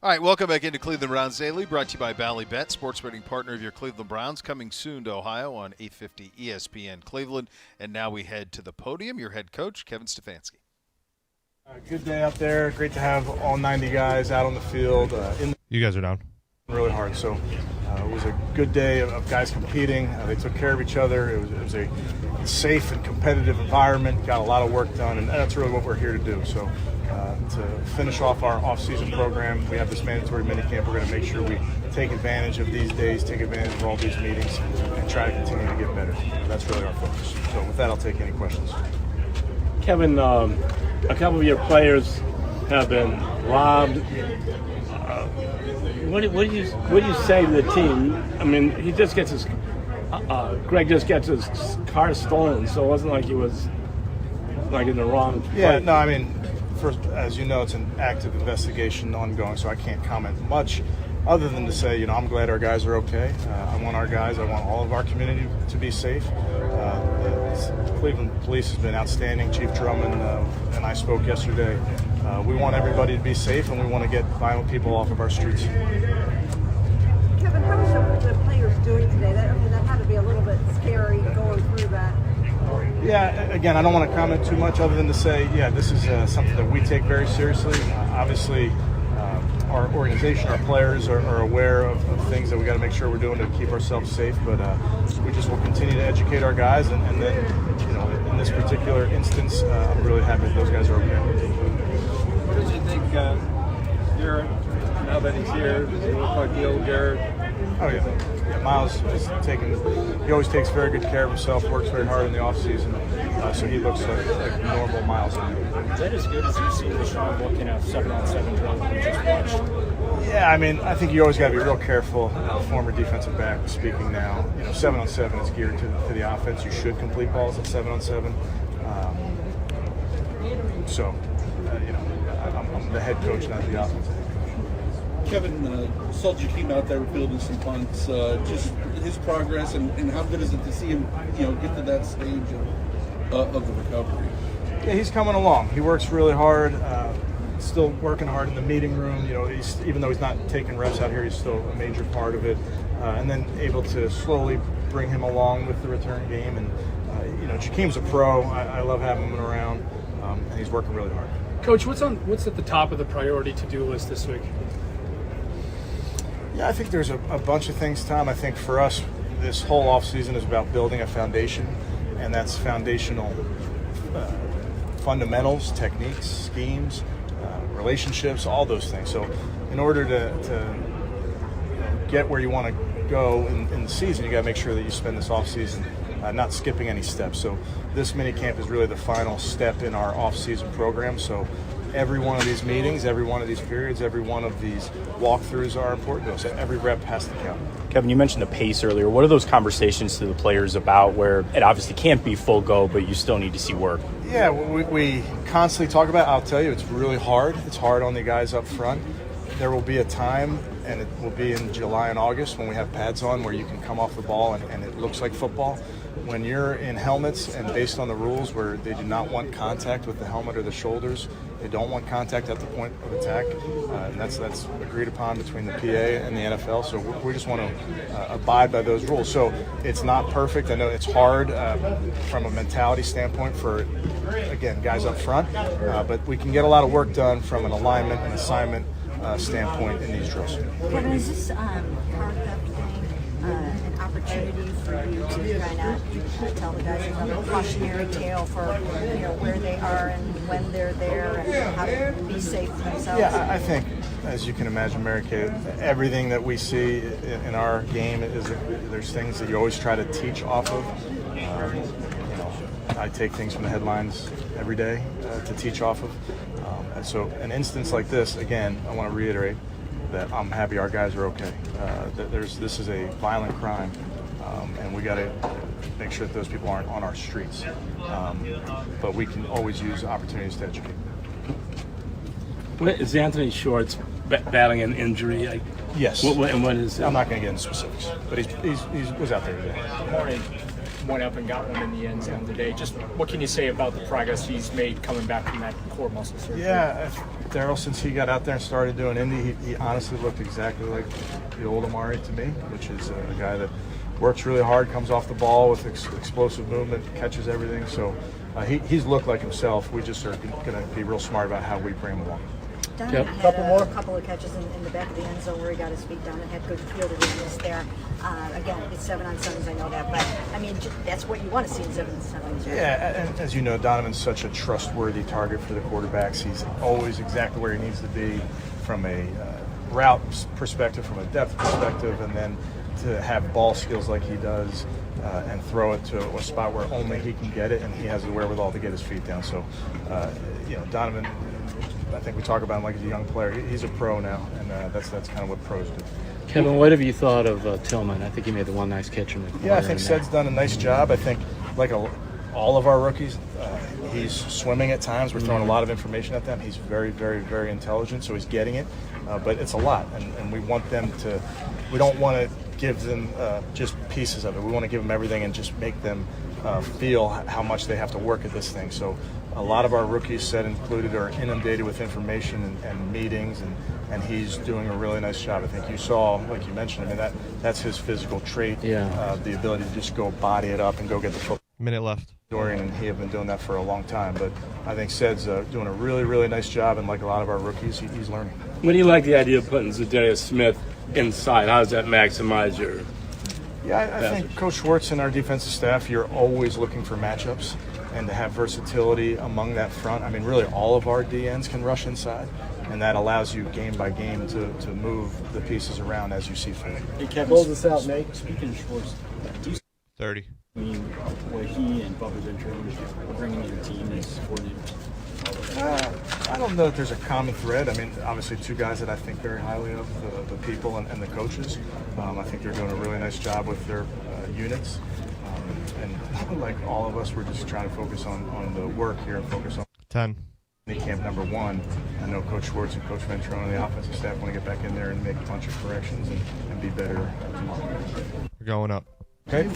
All right, welcome back into Cleveland Browns Daily, brought to you by Ballybet, sports betting partner of your Cleveland Browns, coming soon to Ohio on 850 ESPN Cleveland. And now we head to the podium. Your head coach, Kevin Stefanski. Good day out there. Great to have all 90 guys out on the field. You guys are down. Really hard. So it was a good day of guys competing. They took care of each other. It was a safe and competitive environment. Got a lot of work done, and that's really what we're here to do. So to finish off our off-season program, we have this mandatory minicamp. We're going to make sure we take advantage of these days, take advantage of all these meetings, and try to continue to get better. That's really our focus. So with that, I'll take any questions. Kevin, a couple of your players have been robbed. What do you say to the team? I mean, he just gets his Greg just gets his car stolen, so it wasn't like he was like in the wrong place. Yeah, no, I mean, first, as you know, it's an active investigation ongoing, so I can't comment much other than to say, I'm glad our guys are okay. I want our guys, I want all of our community to be safe. The Cleveland Police has been outstanding. Chief Drummond and I spoke yesterday. We want everybody to be safe, and we want to get violent people off of our streets. Kevin, how was the players doing today? That had to be a little bit scary going through that. Yeah, again, I don't want to comment too much other than to say, this is something that we take very seriously. Obviously, our organization, our players are aware of things that we got to make sure we're doing to keep ourselves safe, but we just will continue to educate our guys, and then, in this particular instance, I'm really happy that those guys are okay. What did you think, Garrett, now that he's here? Does he look like the old Garrett? Oh, yeah. Miles he always takes very good care of himself, works very hard in the off-season, so he looks like normal Miles. Is that as good as you see Deshaun looking at 7-on-7 drills we just watched? Yeah, I mean, I think you always got to be real careful. Former defensive back speaking now, 7-on-7 is geared to the offense. You should complete balls at 7-on-7. I'm the head coach, not the offensive head coach. Kevin, saw Jakeem out there fielding some punts. Just his progress and how good is it to see him, get to that stage of the recovery? Yeah, he's coming along. He works really hard. Still working hard in the meeting room. Even though he's not taking reps out here, he's still a major part of it. And then able to slowly bring him along with the return game. And Jakeem's a pro. I love having him around, and he's working really hard. Coach, what's at the top of the priority to-do list this week? Yeah, I think there's a bunch of things, Tom. I think for us, this whole offseason is about building a foundation, and that's foundational fundamentals, techniques, schemes, relationships, all those things. So in order to get where you want to go in the season, you got to make sure that you spend this offseason not skipping any steps. So this mini camp is really the final step in our off-season program. So every one of these meetings, every one of these periods, every one of these walkthroughs are important to us. Every rep has to count. Kevin, you mentioned the pace earlier. What are those conversations to the players about where it obviously can't be full go, but you still need to see work? Yeah, we constantly talk about it. I'll tell you, it's really hard. It's hard on the guys up front. There will be a time, and it will be in July and August when we have pads on where you can come off the ball and it looks like football. When you're in helmets and based on the rules where they do not want contact with the helmet or the shoulders, they don't want contact at the point of attack, and that's agreed upon between the PA and the NFL. So we just want to abide by those rules. So it's not perfect. I know it's hard from a mentality standpoint for, again, guys up front, but we can get a lot of work done from an alignment and assignment standpoint in these drills. Kevin, is this car theft thing an opportunity for you to kind of tell the guys another cautionary tale for where they are and when they're there and how to be safe themselves? Yeah, I think, as you can imagine, Mary Kay, everything that we see in our game is there's things that you always try to teach off of. I take things from the headlines every day to teach off of. And so an instance like this, again, I want to reiterate that I'm happy our guys are okay. This is a violent crime, and we got to make sure that those people aren't on our streets. But we can always use opportunities to educate. Is Anthony Schwartz battling an injury? Yes. And what is it? I'm not going to get into specifics, but he was out there today. Good morning. went up and got one in the end zone today. Just what can you say about the progress he's made coming back from that core muscle surgery? Yeah, Daryl, since he got out there and started doing Indy, he honestly looked exactly like the old Amari to me, which is a guy that works really hard, comes off the ball with explosive movement, catches everything. So he's looked like himself. We just are going to be real smart about how we bring him along. Donovan had a couple of catches in the back of the end zone where he got his feet down and had good field awareness there. Again, it's 7-on-7s, I know that, but I mean, that's what you want to see in 7-on-7s. Right? Yeah, and as you know, Donovan's such a trustworthy target for the quarterbacks. He's always exactly where he needs to be from a route perspective, from a depth perspective, and then to have ball skills like he does and throw it to a spot where only he can get it, and he has the wherewithal to get his feet down. So, Donovan, I think we talk about him like he's a young player. He's a pro now, and that's kind of what pros do. Kevin, what have you thought of Tillman? I think he made the one nice catch in the corner. Yeah, I think Sed's done a nice job. I think, like all of our rookies, he's swimming at times. We're throwing a lot of information at them. He's very, very, very intelligent, so he's getting it. But it's a lot, and we want them to – we don't want to give them just pieces of it. We want to give them everything and just make them feel how much they have to work at this thing. So a lot of our rookies, Sed included, are inundated with information and meetings, and he's doing a really nice job. I think you saw, like you mentioned, I mean, that's his physical trait, the ability to just go body it up and go get the football. Minute left. Dorian and he have been doing that for a long time, but I think Sed's doing a really, really nice job, and like a lot of our rookies, he's learning. What do you like the idea of putting Zadarius Smith inside? How does that maximize your Yeah, I think Coach Schwartz and our defensive staff, you're always looking for matchups and to have versatility among that front. I mean, really all of our DNs can rush inside, and that allows you game by game to move the pieces around as you see fit. Hey, Kevin, close this out, Nate. Speaking of Schwartz, do you 30. mean what he and Bubba Ventura are bringing to the team as coordinators? I don't know that there's a common thread. I mean, obviously two guys that I think very highly of, the people and the coaches. I think they're doing a really nice job with their units. And like all of us, we're just trying to focus on the work here and focus on 10. Minicamp number 1. I know Coach Schwartz and Coach Ventura and the offensive staff want to get back in there and make a bunch of corrections and be better tomorrow. We're going up. Okay.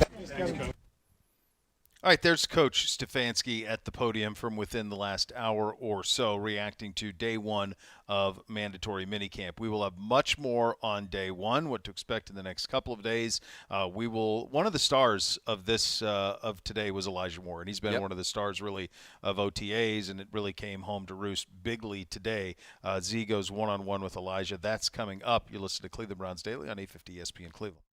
All right, there's Coach Stefanski at the podium from within the last hour or so, reacting to day 1 of mandatory minicamp. We will have much more on day 1, what to expect in the next couple of days. One of the stars of this of today was Elijah Moore, and he's been one of the stars really of OTAs, and it really came home to roost bigly today. Z goes one-on-one with Elijah. That's coming up. You listen to Cleveland Browns Daily on 850 ESPN Cleveland.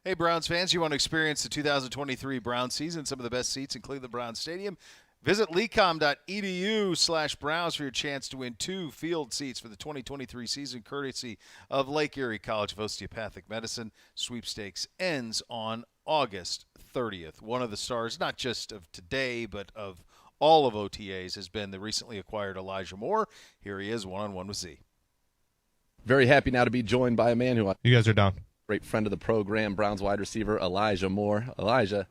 Hey, Browns fans, you want to experience the 2023 Browns season, some of the best seats in Cleveland Browns Stadium? Visit lecom.edu/Browns for your chance to win 2 field seats for the 2023 season, courtesy of Lake Erie College of Osteopathic Medicine. Sweepstakes ends on August 30th. One of the stars, not just of today, but of all of OTAs, has been the recently acquired Elijah Moore. Here he is, one-on-one with Z. Very happy now to be joined by a man who you guys are down. Great friend of the program, Browns wide receiver Elijah Moore. Elijah,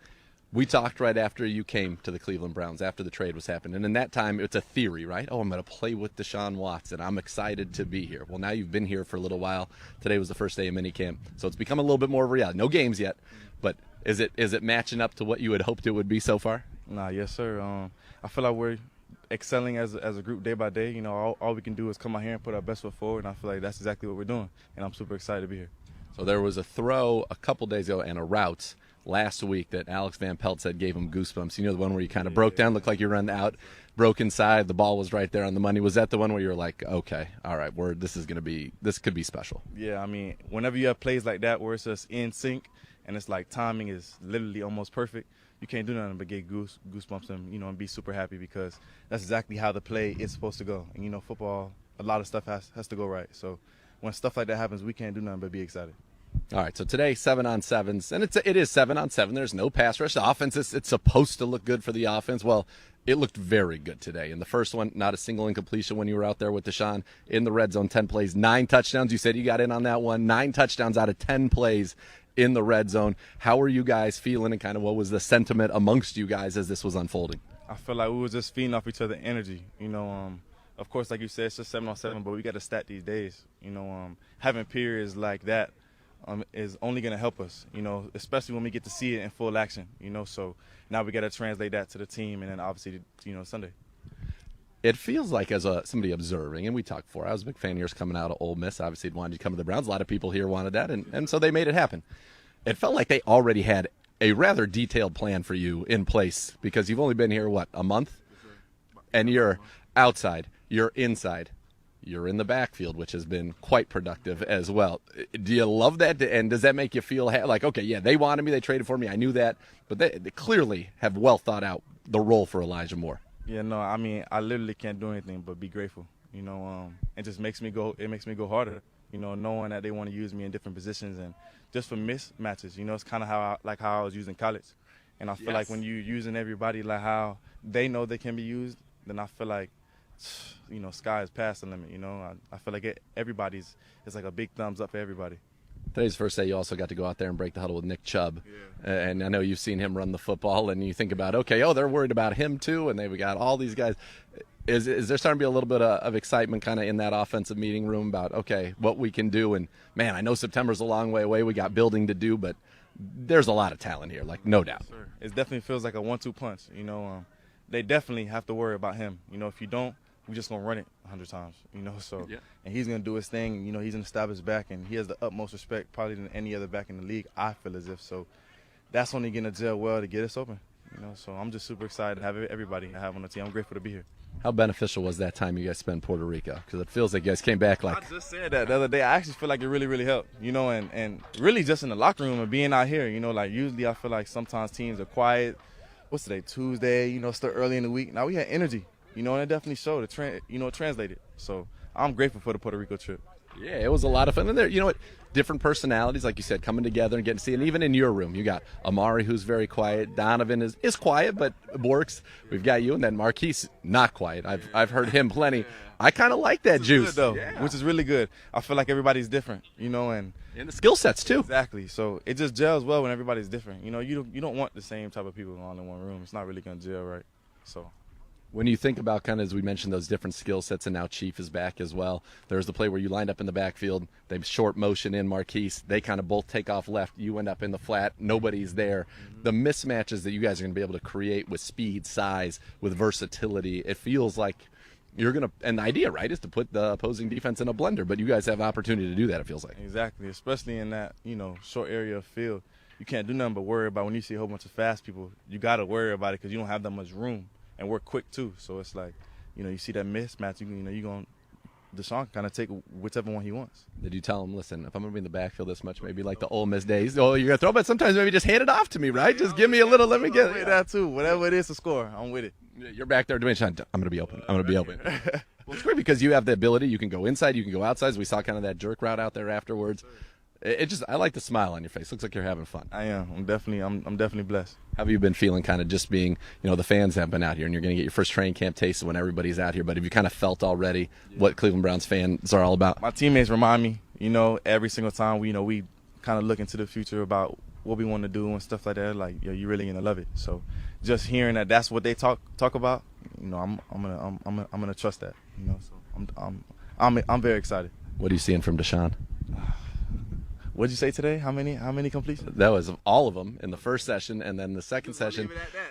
we talked right after you came to the Cleveland Browns, after the trade was happening. And in that time, it's a theory, right? Oh, I'm going to play with Deshaun Watson. I'm excited to be here. Well, now you've been here for a little while. Today was the first day of minicamp, so it's become a little bit more of a reality. No games yet, but is it matching up to what you had hoped it would be so far? Yes, sir. I feel like we're excelling as a group day by day. All we can do is come out here and put our best foot forward, and I feel like that's exactly what we're doing, and I'm super excited to be here. So there was a throw a couple days ago and a route last week that Alex Van Pelt said gave him goosebumps. You know, the one where you kind of broke down, looked like you ran out, broke inside, the ball was right there on the money. Was that the one where you were like, okay, all right, this could be special? Yeah, I mean, whenever you have plays like that where it's just in sync and it's like timing is literally almost perfect, you can't do nothing but get goosebumps and be super happy, because that's exactly how the play is supposed to go. And football, a lot of stuff has to go right. So when stuff like that happens, we can't do nothing but be excited. All right, so today 7-on-7s, and it is 7-on-7. There's no pass rush. The offense, it's supposed to look good for the offense. Well, it looked very good today. In the first one, not a single incompletion when you were out there with Deshaun in the red zone. 10 plays, 9 touchdowns. You said you got in on that one. 9 touchdowns out of 10 plays in the red zone. How are you guys feeling, and kind of what was the sentiment amongst you guys as this was unfolding? I feel like we were just feeding off each other's energy. Of course, like you said, it's just 7-on-7, but we got to stat these days. Having periods like that is only going to help us, especially when we get to see it in full action, so now we got to translate that to the team, and then obviously, Sunday. It feels like, as somebody observing, and we talked before, I was a big fan of yours coming out of Ole Miss. Obviously, wanted you to come to the Browns. A lot of people here wanted that, and so they made it happen. It felt like they already had a rather detailed plan for you in place, because you've only been here, a month? And you're outside, you're inside. You're in the backfield, which has been quite productive as well. Do you love that? And does that make you feel like, okay, yeah, they wanted me, they traded for me, I knew that, but they clearly have well thought out the role for Elijah Moore? Yeah, no, I mean, I literally can't do anything but be grateful. It just makes me go harder, knowing that they want to use me in different positions and just for mismatches. It's kind of how I was used in college. And I feel like when you're using everybody like how they know they can be used, then I feel like, sky is past the limit. I feel like it's like a big thumbs up for everybody. Today's the first day you also got to go out there and break the huddle with Nick Chubb. Yeah. And I know you've seen him run the football, and you think about, okay, they're worried about him too, and they've got all these guys. Is there starting to be a little bit of excitement kind of in that offensive meeting room about, okay, what we can do? And, man, I know September's a long way away. We got building to do, but there's a lot of talent here, no doubt. Yes, sir. It definitely feels like a 1-2 punch. They definitely have to worry about him. If you don't, we're just going to run it 100 times, so. Yeah. And he's going to do his thing. He's going to stab his back, and he has the utmost respect probably than any other back in the league, I feel as if. So that's only going to gel well to get us open, So I'm just super excited to have everybody I have on the team. I'm grateful to be here. How beneficial was that time you guys spent in Puerto Rico? Because it feels like you guys came back like. I just said that the other day. I actually feel like it really, really helped, and really just in the locker room and being out here, usually I feel like sometimes teams are quiet. What's today? Tuesday, still early in the week. Now we had energy, and it definitely showed. It translated. So I'm grateful for the Puerto Rico trip. Yeah, it was a lot of fun. And there, different personalities, like you said, coming together and getting to see it. And even in your room, you got Amari, who's very quiet. Donovan is quiet, but works. We've got you, and then Marquise, not quiet. I've heard him plenty. I kind of like that juice, though, which is really good. I feel like everybody's different, and the skill sets too. Exactly. So it just gels well when everybody's different. You don't want the same type of people all in one room. It's not really gonna gel right. So. When you think about kind of, as we mentioned, those different skill sets, and now Chief is back as well. There's the play where you lined up in the backfield. They short motion in Marquise. They kind of both take off left. You end up in the flat. Nobody's there. Mm-hmm. The mismatches that you guys are going to be able to create with speed, size, with versatility, it feels like you're going to – and the idea, right, is to put the opposing defense in a blender. But you guys have opportunity to do that, it feels like. Exactly, especially in that, short area of field. You can't do nothing but worry about when you see a whole bunch of fast people. You got to worry about it because you don't have that much room. And we're quick too, so it's like, you see that mismatch, you're gonna Deshaun kind of take whichever one he wants. Did you tell him, listen, if I'm going to be in the backfield this much, maybe like the Ole Miss days, oh, you're going to throw, but sometimes maybe just hand it off to me, right? Just give me a little, let me get it. That too. Whatever it is to score, I'm with it. You're back there doing Sean, I'm going to be open. I'm going to be open. Well, it's great because you have the ability. You can go inside. You can go outside. We saw kind of that jerk route out there afterwards. I like the smile on your face. Looks like you're having fun. I am. I'm definitely blessed. How have you been feeling kind of just being, the fans have been out here and you're going to get your first training camp taste when everybody's out here, but have you kind of felt already what Cleveland Browns fans are all about? My teammates remind me, every single time we kind of look into the future about what we want to do and stuff like that. Like, you're really going to love it. So just hearing that that's what they talk about, I'm gonna trust that. So I'm very excited. What are you seeing from Deshaun? What'd you say today? How many completions? That was all of them in the first session, and then the second session,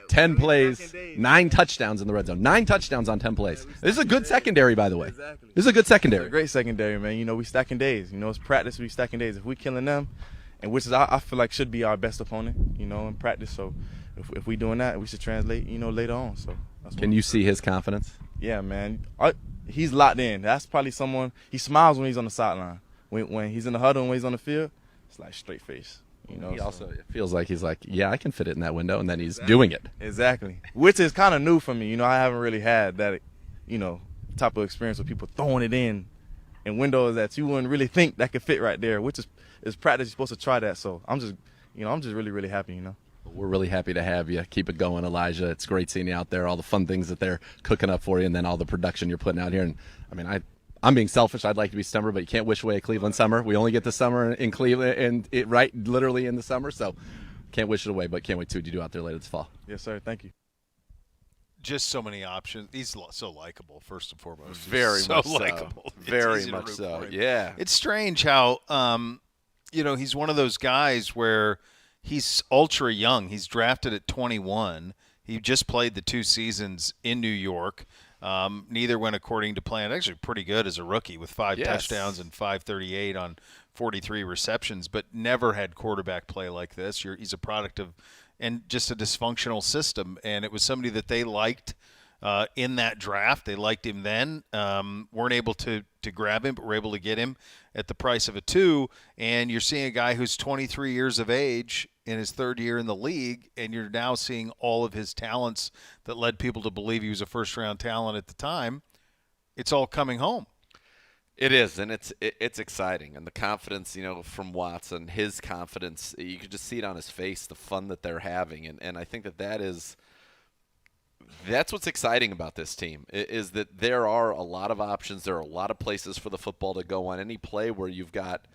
10 plays, 9 touchdowns in the red zone. 9 touchdowns on 10 plays. This is a good secondary, by the way. Exactly. This is a good secondary. It's a great secondary, man. We stacking days. It's practice. We stacking days. If we killing them, and which is I feel like should be our best opponent, in practice. So if we doing that, we should translate, later on. So can you see his confidence? Yeah, man. He's locked in. That's probably someone. He smiles when he's on the sideline. When he's in the huddle and when he's on the field, it's like straight face. He also it feels like he's like, yeah, I can fit it in that window, and then he's doing it. Exactly. Which is kind of new for me. I haven't really had that, type of experience with people throwing it in windows that you wouldn't really think that could fit right there, which is practice. You're supposed to try that. So I'm just really, really happy, We're really happy to have you. Keep it going, Elijah. It's great seeing you out there, all the fun things that they're cooking up for you, and then all the production you're putting out here. And I'm being selfish. I'd like to be summer, but you can't wish away a Cleveland summer. We only get the summer in Cleveland, and right literally in the summer, so can't wish it away, but can't wait to what you do out there later this fall. Yes, sir. Thank you. Just so many options. He's so likable, first and foremost. Very much so. Likable. Very much so. Yeah. It's strange how, he's one of those guys where he's ultra young. He's drafted at 21. He just played the 2 seasons in New York. Neither went according to plan. Actually pretty good as a rookie with 5 touchdowns and 538 on 43 receptions, but never had quarterback play like this. He's a product of and just a dysfunctional system, and it was somebody that they liked in that draft. They liked him then. Weren't able to grab him, but were able to get him at the price of a 2, and you're seeing a guy who's 23 years of age in his 3rd year in the league, and you're now seeing all of his talents that led people to believe he was a first-round talent at the time. It's all coming home. It is, and it's exciting. And the confidence, from Watson, his confidence, you could just see it on his face, the fun that they're having. And I think that's what's exciting about this team, is that there are a lot of options. There are a lot of places for the football to go on. Any play where you've got,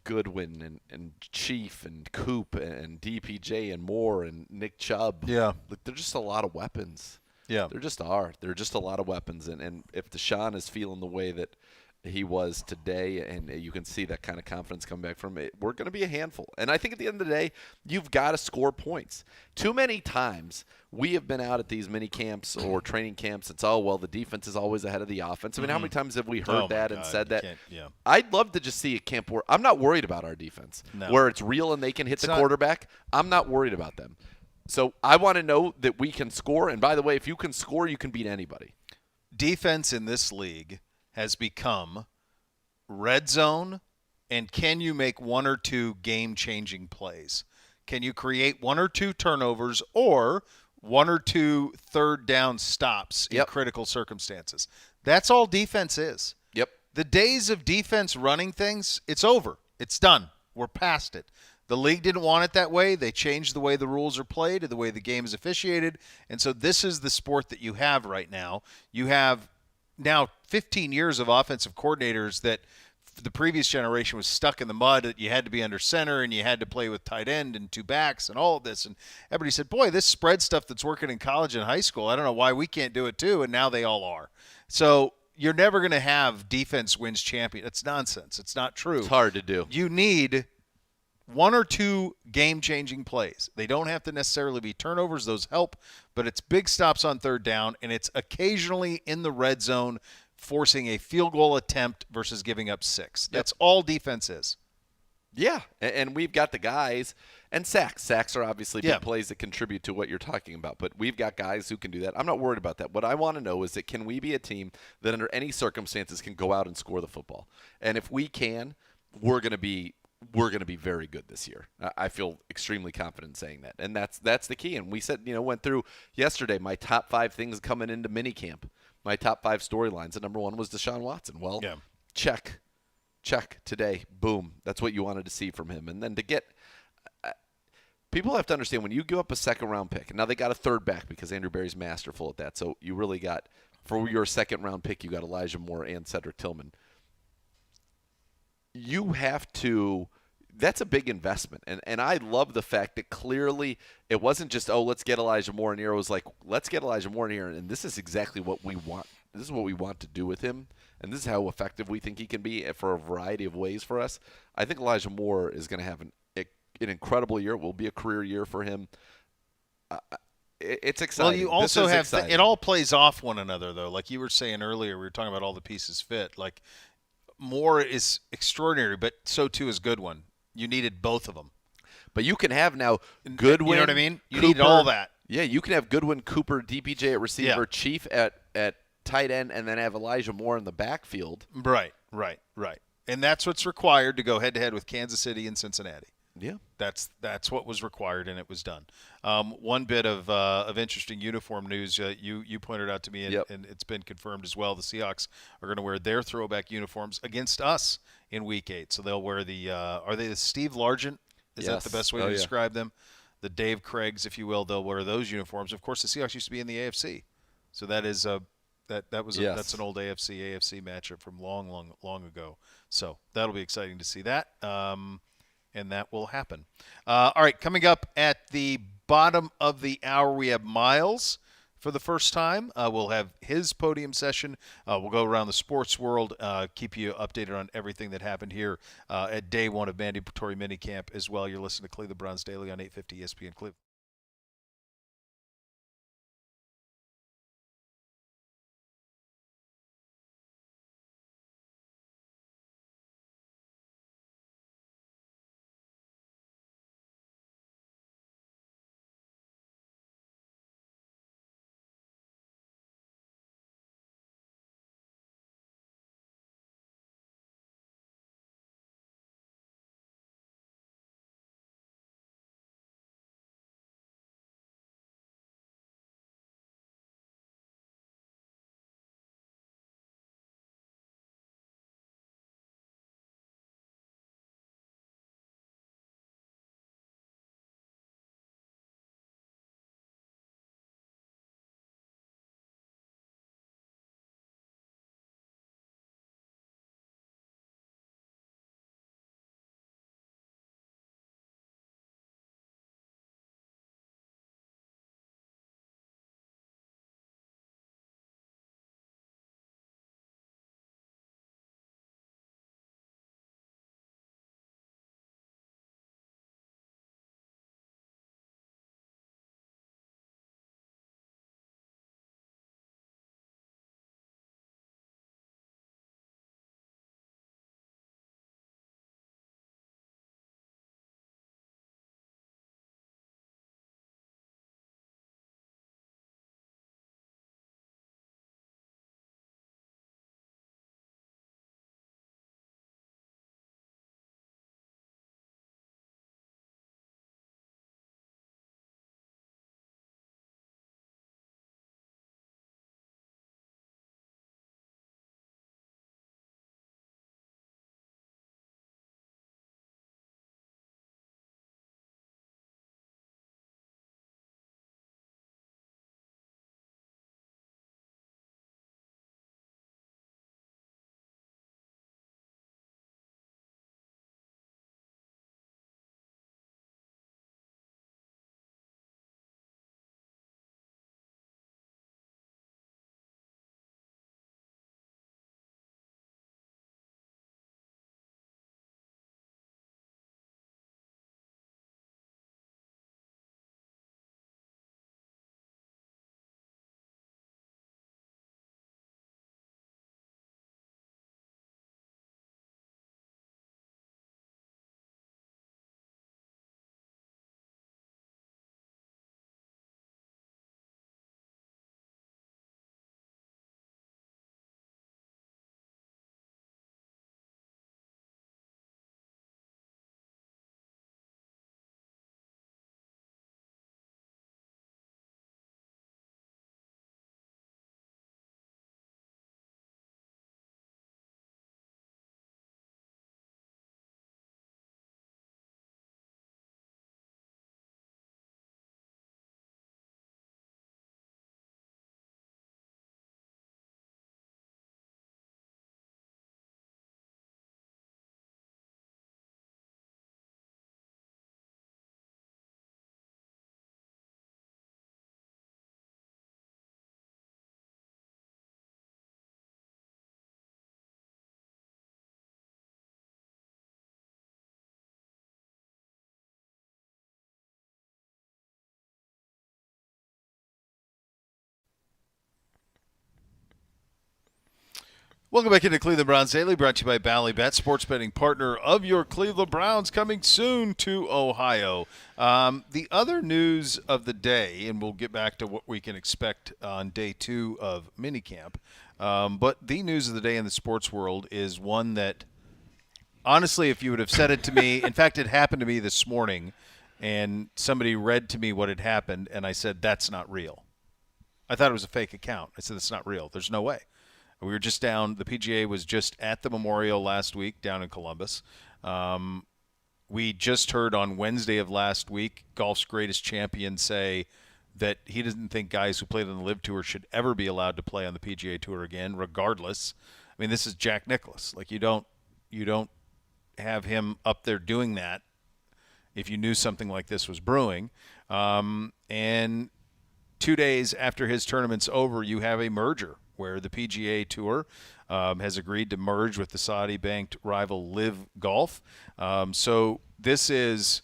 Goodwin and Chief and Coop and DPJ and Moore and Nick Chubb. Yeah. They're just a lot of weapons. Yeah. There just are. There are just a lot of weapons. And if Deshaun is feeling the way that he was today, and you can see that kind of confidence come back from it, we're going to be a handful. And I think at the end of the day, you've got to score points. Too many times we have been out at these mini camps or training camps. It's, the defense is always ahead of the offense. I mean, how many times have we heard that and said that? Yeah. I'd love to just see a camp where I'm not worried about our defense, where it's real and they can hit the quarterback. I'm not worried about them. So I want to know that we can score. And by the way, if you can score, you can beat anybody. Defense in this league has become red zone, and can you make 1 or 2 game-changing plays? Can you create 1 or 2 turnovers or 1 or 2 third down stops in critical circumstances? That's all defense is. Yep. The days of defense running things, it's over. It's done. We're past it. The league didn't want it that way. They changed the way the rules are played, the way the game is officiated, and so this is the sport that you have right now. You have now 15 years of offensive coordinators that the previous generation was stuck in the mud, that you had to be under center and you had to play with tight end and 2 backs and all of this. And everybody said, boy, this spread stuff that's working in college and high school, I don't know why we can't do it too, and now they all are. So you're never going to have defense wins champion. It's nonsense. It's not true. It's hard to do. You need 1 or 2 game-changing plays. They don't have to necessarily be turnovers. Those help, but it's big stops on third down, and it's occasionally in the red zone forcing a field goal attempt versus giving up 6. That's all defense is. Yeah, and we've got the guys and sacks. Sacks are obviously big Yeah. plays that contribute to what you're talking about, but we've got guys who can do that. I'm not worried about that. What I want to know is that can we be a team that under any circumstances can go out and score the football? And if we can, we're going to be very good this year. I feel extremely confident in saying that, and that's the key. And we said, went through yesterday my top 5 things coming into minicamp, my top 5 storylines, and number 1 was Deshaun Watson. Well, Yeah. check today. Boom. That's what you wanted to see from him. And then to get people have to understand when you give up a second-round pick, and now they got a third back because Andrew Berry's masterful at that. So you really got, for your second-round pick, you got Elijah Moore and Cedric Tillman. You have to – that's a big investment. And I love the fact that clearly it wasn't just, let's get Elijah Moore in here. It was like, let's get Elijah Moore in here, and this is exactly what we want. This is what we want to do with him. And this is how effective we think he can be for a variety of ways for us. I think Elijah Moore is going to have an incredible year. It will be a career year for him. It's exciting. Well, you also have exciting. it all plays off one another, though. Like you were saying earlier, we were talking about all the pieces fit. Like Moore is extraordinary, but so too is Goodwin. You needed both of them. But you can have now Goodwin. You know what I mean? You Cooper, need all that. Yeah, you can have Goodwin, Cooper, DPJ at receiver, Yeah. Chief at tight end, and then have Elijah Moore in the backfield. Right. And that's what's required to go head-to-head with Kansas City and Cincinnati. Yeah. That's what was required, and it was done. One bit of interesting uniform news you pointed out to me, and it's been confirmed as well. The Seahawks are going to wear their throwback uniforms against us in Week 8. So they'll wear the are they the Steve Largent? Is that the best way to describe them? The Dave Craigs, if you will. They'll wear those uniforms. Of course, the Seahawks used to be in the AFC, so that is that's an old AFC matchup from long ago. So that'll be exciting to see that. And that will happen. All right, coming up at the bottom of the hour, we have Miles for the first time. We'll have his podium session. We'll go around the sports world, keep you updated on everything that happened here at day 1 of Mandatory Minicamp as well. You're listening to Cleveland Browns Daily on 850 ESPN Cleveland. Welcome back into Cleveland Browns Daily, brought to you by Ballybet, sports betting partner of your Cleveland Browns, coming soon to Ohio. The other news of the day, and we'll get back to what we can expect on day 2 of minicamp, but the news of the day in the sports world is one that, honestly, if you would have said it to me, in fact, it happened to me this morning, and somebody read to me what had happened, and I said, that's not real. I thought it was a fake account. I said, it's not real. There's no way. We were just down. The PGA was just at the Memorial last week down in Columbus. We just heard on Wednesday of last week golf's greatest champion say that he doesn't think guys who played on the LIV Tour should ever be allowed to play on the PGA Tour again, regardless. I mean, this is Jack Nicklaus. Like, you don't have him up there doing that if you knew something like this was brewing. And 2 days after his tournament's over, you have a merger where the PGA Tour has agreed to merge with the Saudi-banked rival LIV Golf. So this is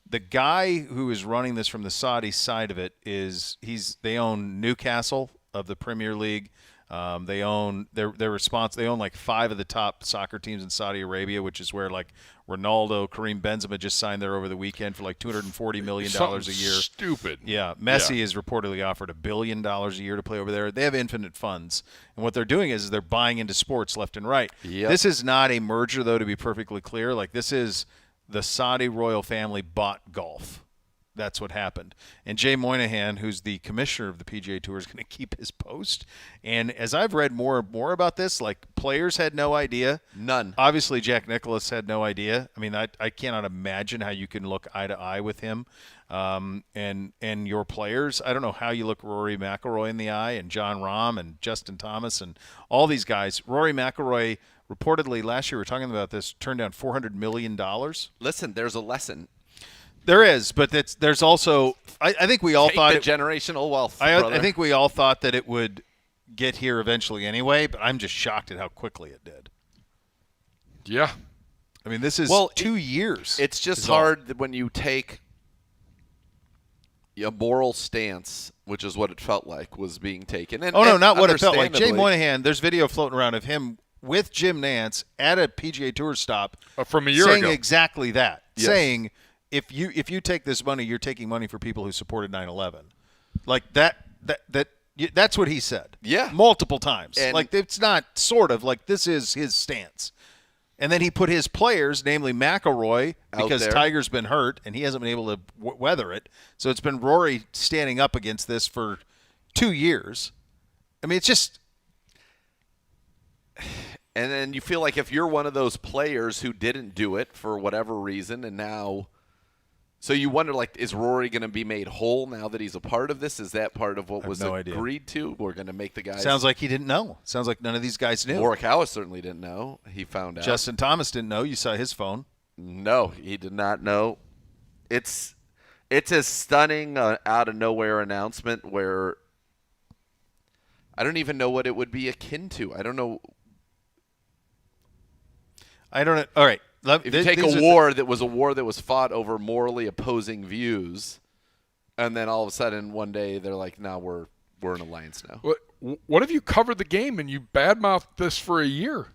the guy who is running this from the Saudi side of it. They own Newcastle of the Premier League. They own They own like 5 of the top soccer teams in Saudi Arabia, which is where like Ronaldo, Karim Benzema just signed there over the weekend for like $240 million a year. Stupid. Yeah, Messi is reportedly offered $1 billion a year to play over there. They have infinite funds, and what they're doing is they're buying into sports left and right. Yep. This is not a merger, though, to be perfectly clear. Like, this is the Saudi royal family bought golf. That's what happened. And Jay Moynihan, who's the commissioner of the PGA Tour, is going to keep his post. And as I've read more and more about this, like, players had no idea. None. Obviously, Jack Nicklaus had no idea. I mean, I cannot imagine how you can look eye to eye with him and your players. I don't know how you look Rory McIlroy in the eye and John Rahm and Justin Thomas and all these guys. Rory McIlroy reportedly last year, we were talking about this, turned down $400 million. Listen, there's a lesson. There is, but there's also I think we all thought generational wealth. I think we all thought that it would get here eventually anyway, but I'm just shocked at how quickly it did. Yeah. I mean, this is 2 years. It's just hard that when you take a moral stance, which is what it felt like was being taken. And, not what it felt like. Jay understandably- Moynihan, there's video floating around of him with Jim Nantz at a PGA Tour stop from a year saying ago. exactly that. Yes. Saying if you take this money, you're taking money for people who supported 9/11. Like that's what he said. Yeah. Multiple times. And like, it's not sort of like, this is his stance. And then he put his players, namely McIlroy, because Tiger's been hurt and he hasn't been able to weather it. So it's been Rory standing up against this for 2 years. I mean, it's just. And then you feel like if you're one of those players who didn't do it for whatever reason, and now, so you wonder, like, is Rory going to be made whole now that he's a part of this? Is that part of what was agreed to? We're going to make the guys. Sounds like he didn't know. Sounds like none of these guys knew. Morikawa certainly didn't know. He found out. Justin Thomas didn't know. You saw his phone. No, he did not know. It's a stunning out of nowhere announcement where I don't even know what it would be akin to. I don't know. All right. If you take a war that was fought over morally opposing views, and then all of a sudden one day they're like, "No, we're an alliance now." What if you covered the game and you badmouthed this for a year?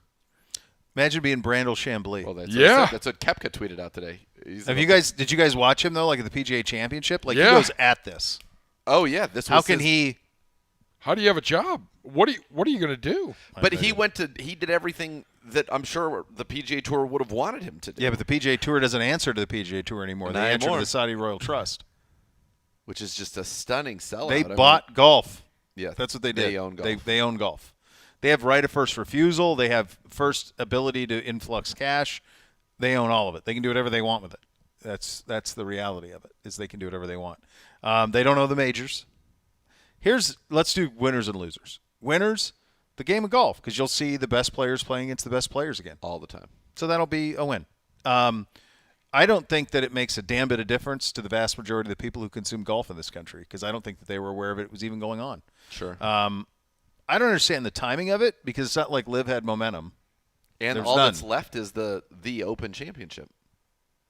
Imagine being Brandel Chambly. Well, that's what Koepka tweeted out today. Did you guys watch him though? Like at the PGA Championship, like he goes at this. Oh yeah, this. How can he? How do you have a job? What are you going to do? But he did everything that I'm sure the PGA Tour would have wanted him to do. Yeah, but the PGA Tour doesn't answer to the PGA Tour anymore. They answer to the Saudi Royal Trust, which is just a stunning sellout. They bought golf. Yeah, that's what they did. They own golf. They own golf. They have right of first refusal. They have first ability to influx cash. They own all of it. They can do whatever they want with it. That's the reality of it. Is they can do whatever they want. They don't own the majors. Let's do winners and losers. Winners, the game of golf, because you'll see the best players playing against the best players again. All the time. So that'll be a win. I don't think that it makes a damn bit of difference to the vast majority of the people who consume golf in this country, because I don't think that they were aware of it was even going on. Sure. I don't understand the timing of it, because it's not like LIV had momentum. And There's all none. that's left is the Open Championship.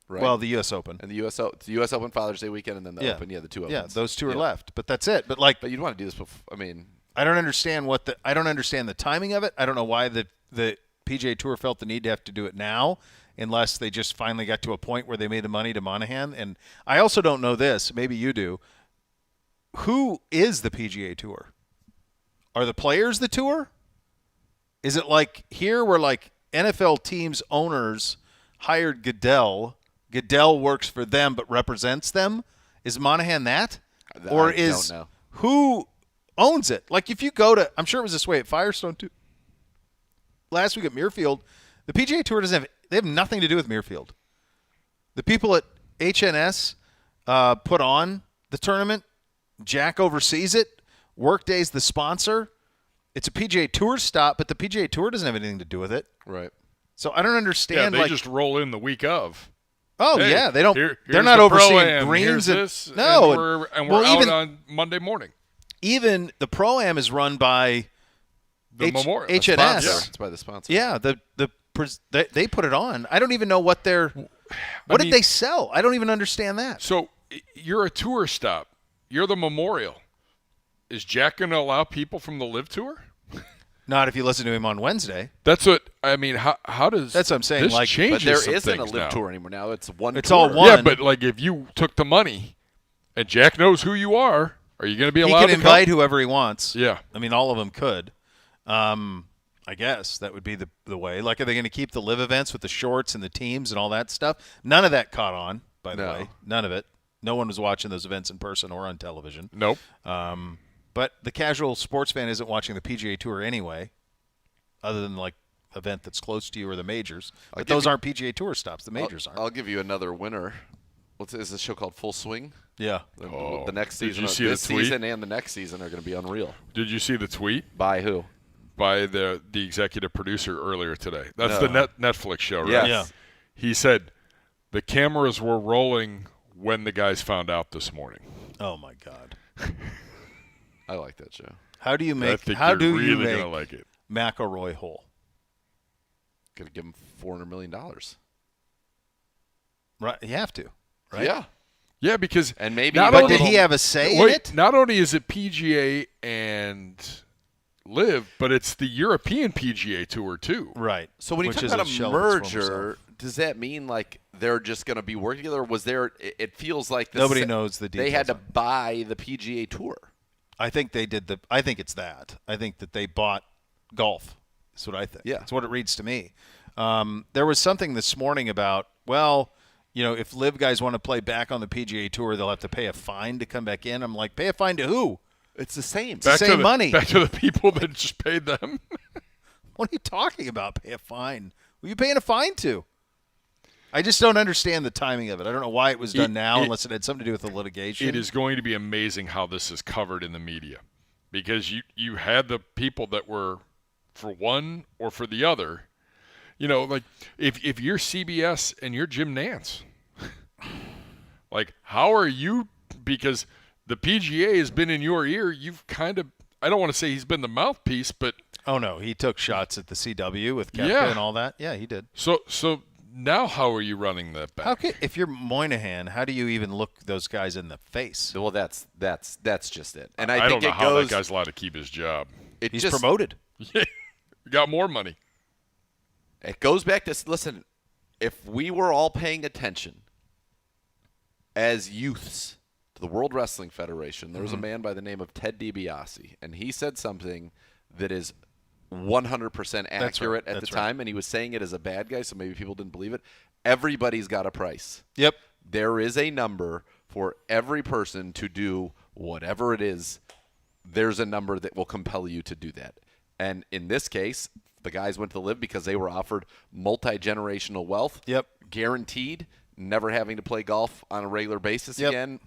Right? Well, the U.S. Open. And the U.S. Open Father's Day weekend, and then the Open. Yeah, the two Opens. Yeah, those two are left, but that's it. But you'd want to do this before. I mean, I don't understand the timing of it. I don't know why the the PGA Tour felt the need to have to do it now unless they just finally got to a point where they made the money to Monahan. And I also don't know this. Maybe you do. Who is the PGA Tour? Are the players the tour? Is it like here where like NFL teams owners hired Goodell? Goodell works for them but represents them? Is Monahan that? Or don't know. Who owns it? Like if you go to, I'm sure it was this way at Firestone too. Last week at Muirfield, the PGA Tour they have nothing to do with Muirfield. The people at HNS put on the tournament. Jack oversees it. Workday's the sponsor. It's a PGA Tour stop, but the PGA Tour doesn't have anything to do with it. Right. So I don't understand. Yeah, they just roll in the week of. Oh hey, yeah, they don't. They're not the overseeing Pro-Am, greens and this, no. and we're out on Monday morning. Even the Pro-Am is run by the Memorial HNS. Yeah, it's by the sponsor. Yeah, they put it on. I don't even know what they're. What did they sell? I don't even understand that. So you're a tour stop. You're the Memorial. Is Jack going to allow people from the Live Tour? Not if you listen to him on Wednesday. That's what I mean. How does that's what I'm saying? This like, changes but there some isn't a things Live now. Tour anymore. Now it's one. It's tour. all one. Yeah, but like if you took the money, and Jack knows who you are you going to be allowed? He can to invite come? whoever he wants. Yeah, I mean all of them could. I guess that would be the way. Like, are they going to keep the live events with the shorts and the teams and all that stuff? None of that caught on, by the way. None of it. No one was watching those events in person or on television. Nope. But the casual sports fan isn't watching the PGA Tour anyway, other than like event that's close to you or the majors. But those aren't PGA Tour stops. The majors aren't. I'll give you another winner. Is this show called Full Swing? Yeah. The next season, you see this the tweet? season and the next season are going to be unreal. Did you see the tweet? By who? By the executive producer earlier today. That's the Netflix show, right? Yes. Yeah. He said the cameras were rolling when the guys found out this morning. Oh my God. I like that show. How do you make? I think how you're do really you make gonna like it. McElroy whole? Could give him $400 million. Right. You have to. Right. Yeah. Yeah, because and maybe. But did he have a say in it? Not only is it PGA and Live, but it's the European PGA Tour too. Right. So when you Which talk is about a a shell of its former merger, does that mean like they're just going to be working together? Or was there? It feels like Nobody knows the details. They had to buy the PGA Tour. I think they did I think it's that. I think that they bought golf. That's what I think. Yeah. That's what it reads to me. There was something this morning about, well, if Live guys want to play back on the PGA Tour, they'll have to pay a fine to come back in. I'm like, pay a fine to who? It's the same. It's the same money. Back to the people that just paid them. What are you talking about? Pay a fine? Who are you paying a fine to? I just don't understand the timing of it. I don't know why it was done now unless it had something to do with the litigation. It is going to be amazing how this is covered in the media because you had the people that were for one or for the other. Like if you're CBS and you're Jim Nance, like how are you? Because the PGA has been in your ear. You've kind of, I don't want to say he's been the mouthpiece, but. Oh, no. He took shots at the CW with Koepka and all that. Yeah, he did. So now how are you running that back? If you're Moynihan, how do you even look those guys in the face? Well, that's just it. And I don't know how that guy's allowed to keep his job. He's promoted. Yeah, got more money. It goes back to, listen, if we were all paying attention as youths to the World Wrestling Federation, there was a man by the name of Ted DiBiase, and he said something that is 100% accurate at the time, and he was saying it as a bad guy, so maybe people didn't believe it. Everybody's got a price. Yep. There is a number for every person to do whatever it is. There's a number that will compel you to do that. And in this case, the guys went to Live because they were offered multi-generational wealth. Yep. Guaranteed, never having to play golf on a regular basis again,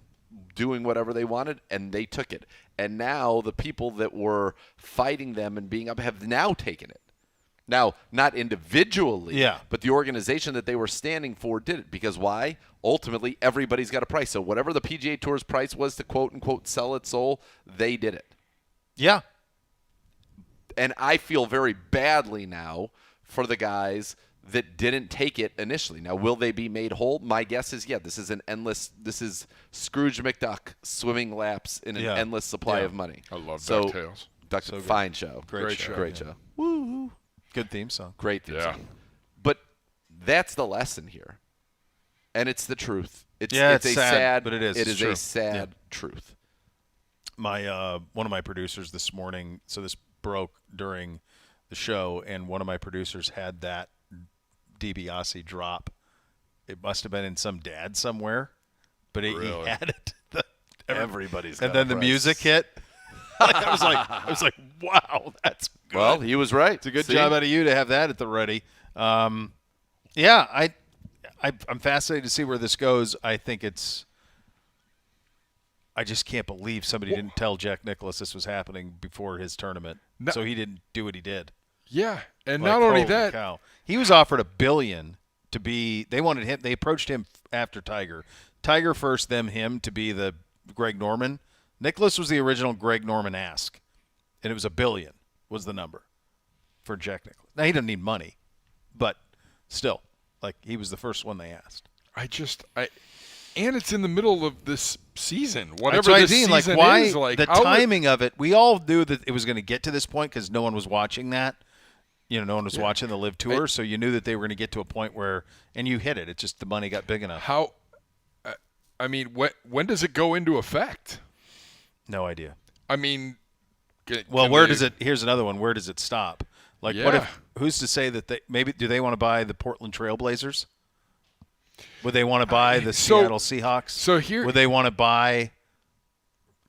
doing whatever they wanted, and they took it. And now the people that were fighting them and being up have now taken it. Now, not individually, but the organization that they were standing for did it. Because why? Ultimately, everybody's got a price. So whatever the PGA Tour's price was to quote-unquote sell its soul, they did it. Yeah. And I feel very badly now for the guys that didn't take it initially. Now, will they be made whole? My guess is, this is Scrooge McDuck swimming laps in an endless supply of money. I love DuckTales. Fine show. Great show. Great show. Woo. Good theme song. Great theme song. But that's the lesson here. And it's the truth. It's a sad, but it is. It It's is true. a sad truth. My one of my producers this morning, so this broke during the show, and one of my producers had that DiBiase drop. It must have been in some dad somewhere, but he had it. Everybody's and got then a the price. music hit. I was like, wow, that's good. Well, he was right. It's a good job out of you to have that at the ready. I'm fascinated to see where this goes. I just can't believe somebody didn't tell Jack Nicklaus this was happening before his tournament, so he didn't do what he did. Yeah, and Like, not only holy that, cow. He was offered $1 billion to be. They wanted him. They approached him after Tiger. Tiger first, them him to be the Greg Norman. Nicklaus was the original Greg Norman ask, and it was $1 billion was the number for Jack Nicklaus. Now he doesn't need money, but still, like he was the first one they asked. And it's in the middle of this season. That's Whatever what this I mean. season Why is, like the how timing of it. We all knew that it was going to get to this point because no one was watching that. No one was watching the Live Tour, so you knew that they were going to get to a point where, and you hit it. It's just the money got big enough. How? I mean, when does it go into effect? No idea. I mean, does it? Here's another one. Where does it stop? Like, what Yeah. if? Who's to say that do they want to buy the Portland Trailblazers? Would they want to buy the Seattle Seahawks? So here, would they want to buy?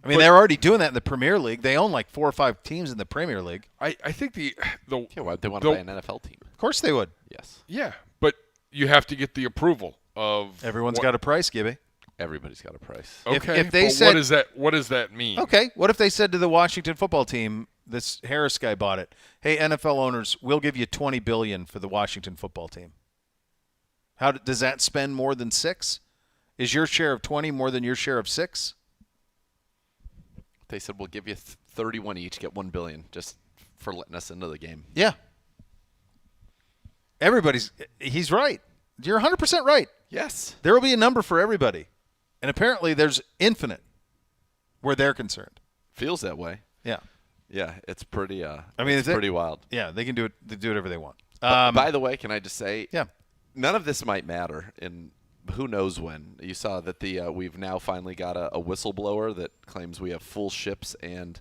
I mean, they're already doing that in the Premier League. They own like 4 or 5 teams in the Premier League. I think why would they want to buy an NFL team? Of course they would. Yes. Yeah, but you have to get the approval of. Everyone's got a price, Gibby. Everybody's got a price. Okay, if they but said, what does that mean? Okay, what if they said to the Washington football team, this Harris guy bought it. Hey, NFL owners, we'll give you $20 billion for the Washington football team. How does that spend more than 6? Is your share of 20 more than your share of 6? They said we'll give you 31 each, get $1 billion just for letting us into the game. Yeah. He's right. You're 100% right. Yes. There will be a number for everybody. And apparently there's infinite where they're concerned. Feels that way. Yeah. Yeah, it's pretty it's pretty wild. Yeah, they can do it. They do whatever they want. By the way, can I just say, yeah, none of this might matter in who knows when. You saw that we've now finally got a whistleblower that claims we have full ships and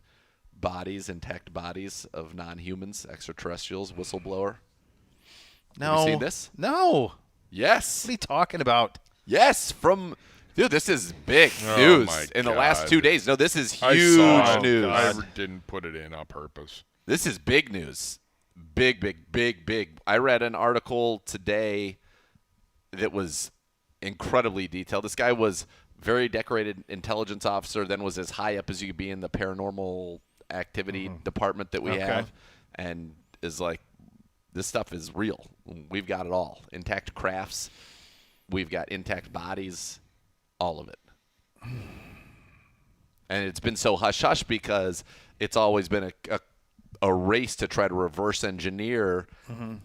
intact bodies of non-humans, extraterrestrials. Whistleblower. No. Have you seen this? No. Yes. What are you talking about? Yes, dude, this is big news in the last 2 days. No, this is huge news. I didn't put it in on purpose. This is big news. Big, big, big, big. I read an article today that was incredibly detailed. This guy was very decorated intelligence officer, then was as high up as you could be in the paranormal activity department that we have, and is like, this stuff is real. We've got it all. Intact crafts. We've got intact bodies. All of it. And it's been so hush-hush because it's always been a race to try to reverse engineer.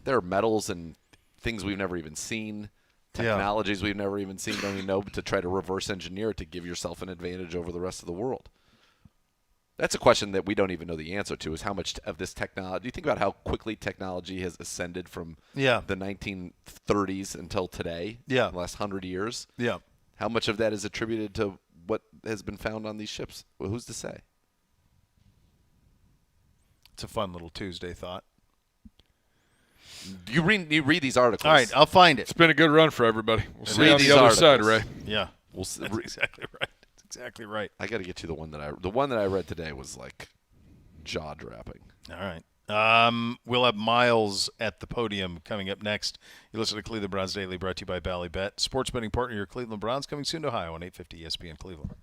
There are metals and things we've never even seen, technologies we've never even seen, don't even know, to try to reverse engineer it to give yourself an advantage over the rest of the world. That's a question that we don't even know the answer to, is how much of this technology. You think about how quickly technology has ascended from the 1930s until today, the last 100 years. Yeah. How much of that is attributed to what has been found on these ships? Well, who's to say? It's a fun little Tuesday thought. You read these articles. All right, I'll find it. It's been a good run for everybody. We'll see you on these the other articles. side, Ray. Yeah. We'll see. That's exactly right. That's exactly right. I got to get you the one that I read today was like jaw-dropping. All right. We'll have Miles at the podium coming up next. You listen to Cleveland Browns Daily, brought to you by Ballybet. Sports betting partner, your Cleveland Browns, coming soon to Ohio on 850 ESPN Cleveland.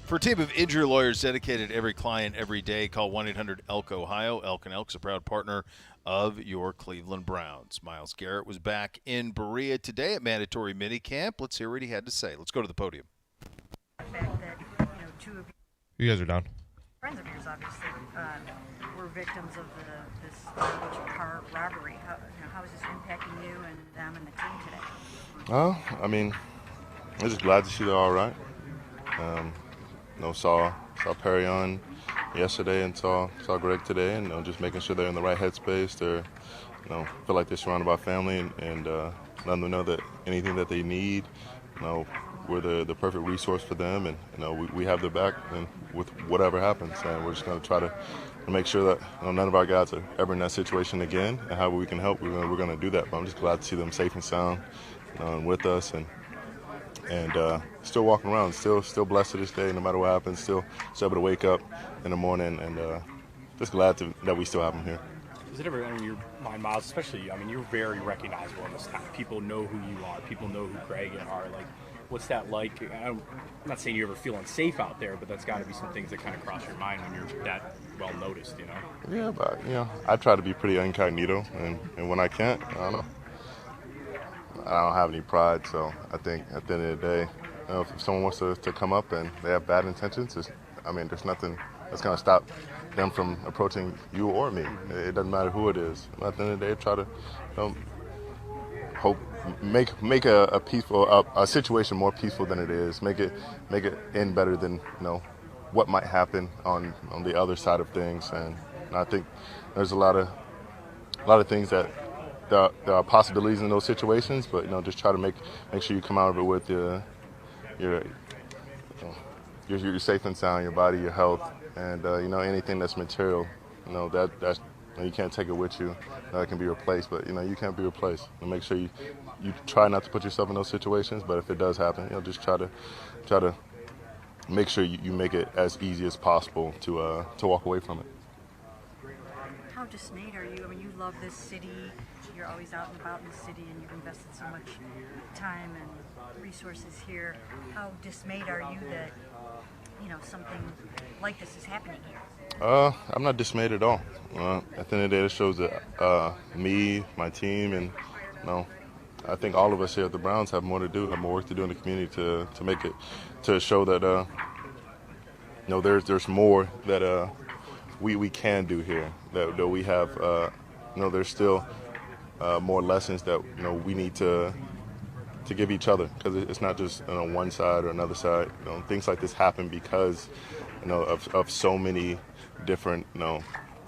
For a team of injury lawyers dedicated to every client every day, call 1-800-ELK-OHIO. Elk & Elk's a proud partner of your Cleveland Browns. Myles Garrett was back in Berea today at Mandatory Minicamp. Let's hear what he had to say. Let's go to the podium. The fact that, two of You guys are down. friends of yours, obviously, were victims of this car robbery. How is this impacting you and them and the team today? I mean, I'm just glad to see they're all right. Saw Perry on yesterday and saw Greg today, and just making sure they're in the right headspace. They're, feel like they're surrounded by family, and letting them know that anything that they need, we're the perfect resource for them, and we have their back, and with whatever happens, and we're just going to try to make sure that none of our guys are ever in that situation again, and how we can help, we're going to do that. But I'm just glad to see them safe and sound, and with us, and still walking around, still blessed to this day. No matter what happens, still able to wake up in the morning, and just glad that we still have them here. Does it ever enter your mind, Myles, especially, you're very recognizable in this town. People know who you are. People know who Greg are. Like, what's that like? I'm not saying you ever feel unsafe out there, but that's got to be some things that kind of cross your mind when you're that well noticed, Yeah, but, I try to be pretty incognito, and when I can't, I don't know. I don't have any pride, so I think at the end of the day, if someone wants to come up and they have bad intentions, there's nothing that's going to stop them from approaching you or me. It doesn't matter who it is. At the end of the day, try to make a peaceful a situation more peaceful than it is. Make it end better than what might happen on the other side of things. And I think there's a lot of things that. There are possibilities in those situations, but just try to make sure you come out of it with you're safe and sound, your body, your health, and anything that's material, that's you can't take it with you. It can be replaced, but you can't be replaced. And make sure you try not to put yourself in those situations, but if it does happen, just try to make sure you make it as easy as possible to walk away from it. How dismayed are you? You love this city. You're always out and about in the city, and you've invested so much time and resources here. How dismayed are you that, something like this is happening here? I'm not dismayed at all. At the end of the day, it shows that me, my team, and I think all of us here at the Browns have more to do, have more work to do in the community to make it, to show that there's more that we can do here. That we have, there's still more lessons that we need to give each other, because it's not just one side or another side. Things like this happen because of so many different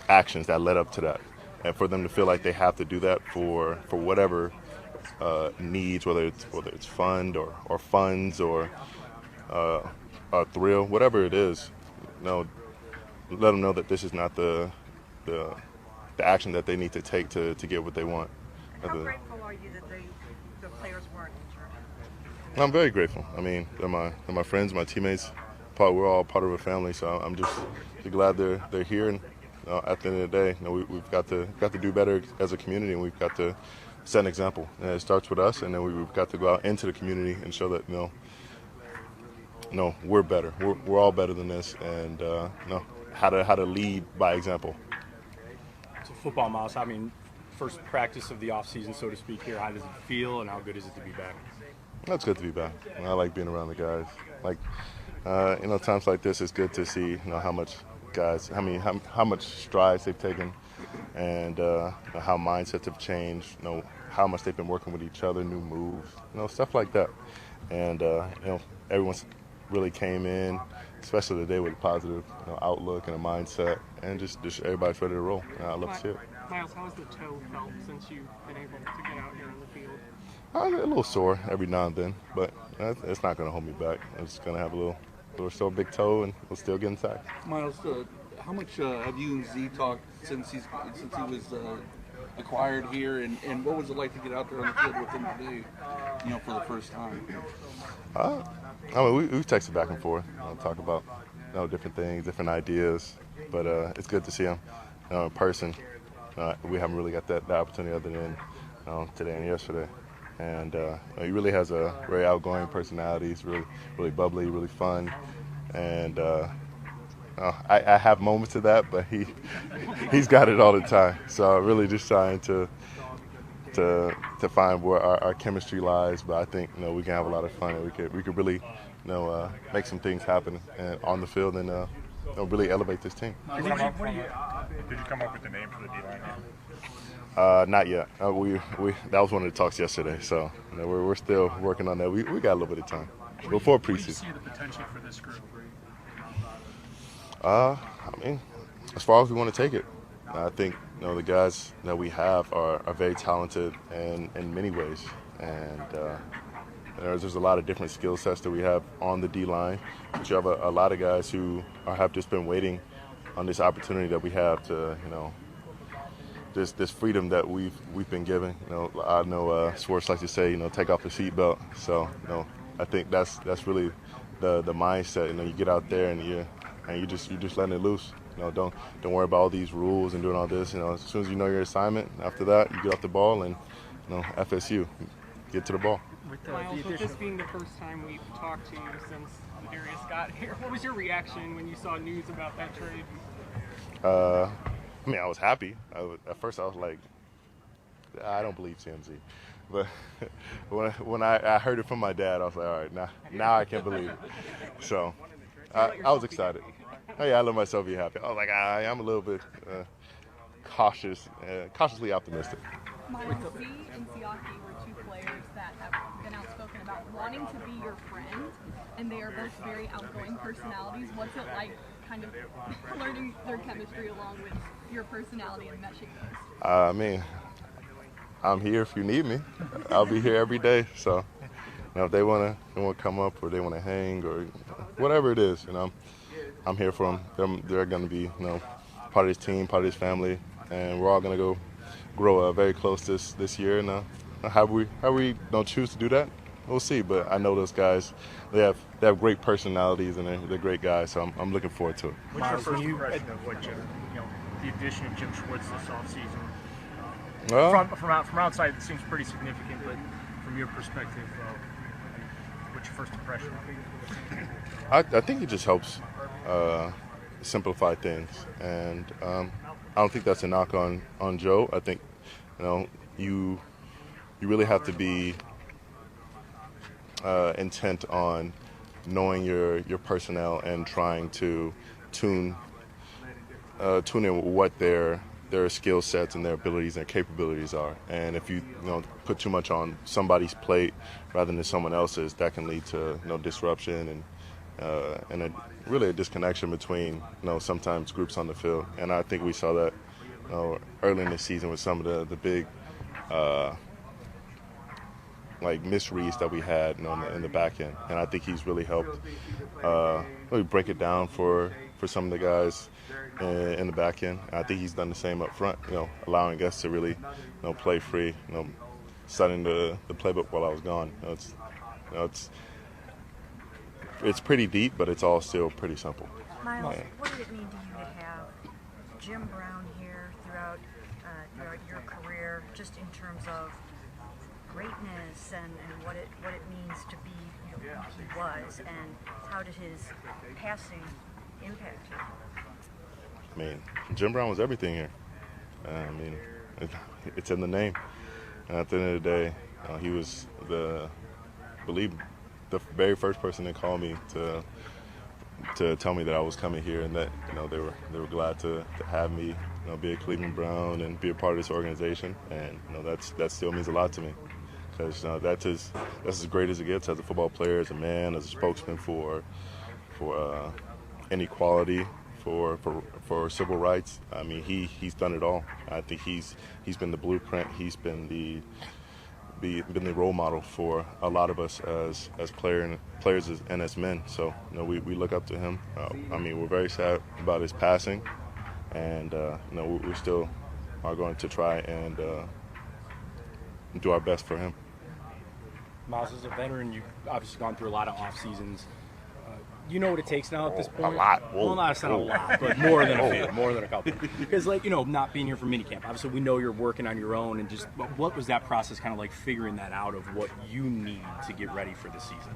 actions that led up to that, and for them to feel like they have to do that for whatever needs, whether it's fund or funds or a thrill, whatever it is, let them know that this is not the action that they need to take to get what they want. How grateful are you that the players weren't injured? I'm very grateful. They're my friends, my teammates. We're all part of a family, so I'm just glad they're here. And at the end of the day, we've got to do better as a community, and we've got to set an example. And it starts with us, and then we've got to go out into the community and show that we're better. We're all better than this, and how to lead by example. So football, Myles, first practice of the offseason, so to speak, here, how does it feel, and how good is it to be back? It's good to be back. I like being around the guys. Times like this, it's good to see how much guys, how much strides they've taken, and how mindsets have changed. How much they've been working with each other, new moves, stuff like that. And everyone's really came in, especially today, with a positive outlook and a mindset, and just everybody's ready to roll. I love to see it. Myles, how has the toe felt since you've been able to get out here in the field? I get a little sore every now and then, but it's not going to hold me back. I'm just going to have a little sore big toe, and we'll still get inside. Myles, how much have you and Z talked since he was acquired here, and what was it like to get out there on the field with him today, for the first time? We've texted back and forth, talk about different things, different ideas, but it's good to see him in person. We haven't really got that opportunity other than today and yesterday. And he really has a very outgoing personality. He's really, really bubbly, really fun, and I have moments of that, but he's got it all the time. So really just trying to find where our chemistry lies. But I think we can have a lot of fun, and we could really make some things happen on the field and really elevate this team. Did you come up with the name for the D-line? Not yet. That was one of the talks yesterday. So we're still working on that. We got a little bit of time before preseason. Where do you see the potential for this group? I mean, as far as we want to take it, I think the guys that we have are very talented in many ways, and there's a lot of different skill sets that we have on the D line. But you have a lot of guys who have just been waiting on this opportunity that we have to this freedom that we've been given. I know Schwartz likes to say take off the seatbelt. So I think that's really the mindset. You get out there and you're just letting it loose. Don't worry about all these rules and doing all this. As soon as you know your assignment, after that you get off the ball and FSU, get to the ball. Miles, with this being the first time we've talked to you since Darius got here, what was your reaction when you saw news about that trade? I was happy. At first I was like, I don't believe TMZ. But when I heard it from my dad, I was like, all right, now I can believe it. So I was excited. Oh, yeah, I let myself be happy. I was like, I'm a little bit cautiously optimistic. Miles, Z and Siaki were two players that have been outspoken about wanting to be your friend, and they are both very outgoing personalities. What's it like kind of learning their chemistry along with your personality and meshing those? I'm here if you need me. I'll be here every day. So if they want to come up or they want to hang or whatever it is, I'm here for them. They're going to be part of this team, part of this family, and we're all going to go grow very close this year. And how we choose to do that, we'll see. But I know those guys, they have great personalities and they're great guys. So I'm looking forward to it. What's your first impression of what the addition of Jim Schwartz this offseason? From outside, it seems pretty significant, but from your perspective, what's your first impression? I think it just helps simplify things, and I don't think that's a knock on Joe. I think you really have to be intent on knowing your personnel and trying to tune in what their skill sets and their abilities and capabilities are. And if you put too much on somebody's plate rather than someone else's, that can lead to disruption and really a disconnection between sometimes groups on the field. And I think we saw that early in the season with some of the big misreads that we had in the back end. And I think he's really helped really break it down for some of the guys in the back end. I think he's done the same up front, allowing us to really play free, studying the playbook while I was gone. It's pretty deep, but it's all still pretty simple. Miles, what did it mean to you to have Jim Brown here throughout your career, just in terms of greatness and what it means to be who he was, and how did his passing impact you? Jim Brown was everything here. It's in the name. And at the end of the day, he was the very first person that called me to tell me that I was coming here and that they were glad to have me be a Cleveland Brown and be a part of this organization. And that still means a lot to me, because that's as great as it gets as a football player, as a man, as a spokesman for inequality, for civil rights. He's done it all. I think he's been the blueprint. He's been the role model for a lot of us as players and as men. So we look up to him. We're very sad about his passing, and we still are going to try and do our best for him. Miles, as a veteran, you've obviously gone through a lot of off seasons. You know what it takes now at this point? A lot. Well, not a lot, but more than a few, more than a couple. Because, not being here for minicamp, obviously we know you're working on your own, and just what was that process kind of like, figuring that out of what you need to get ready for the season?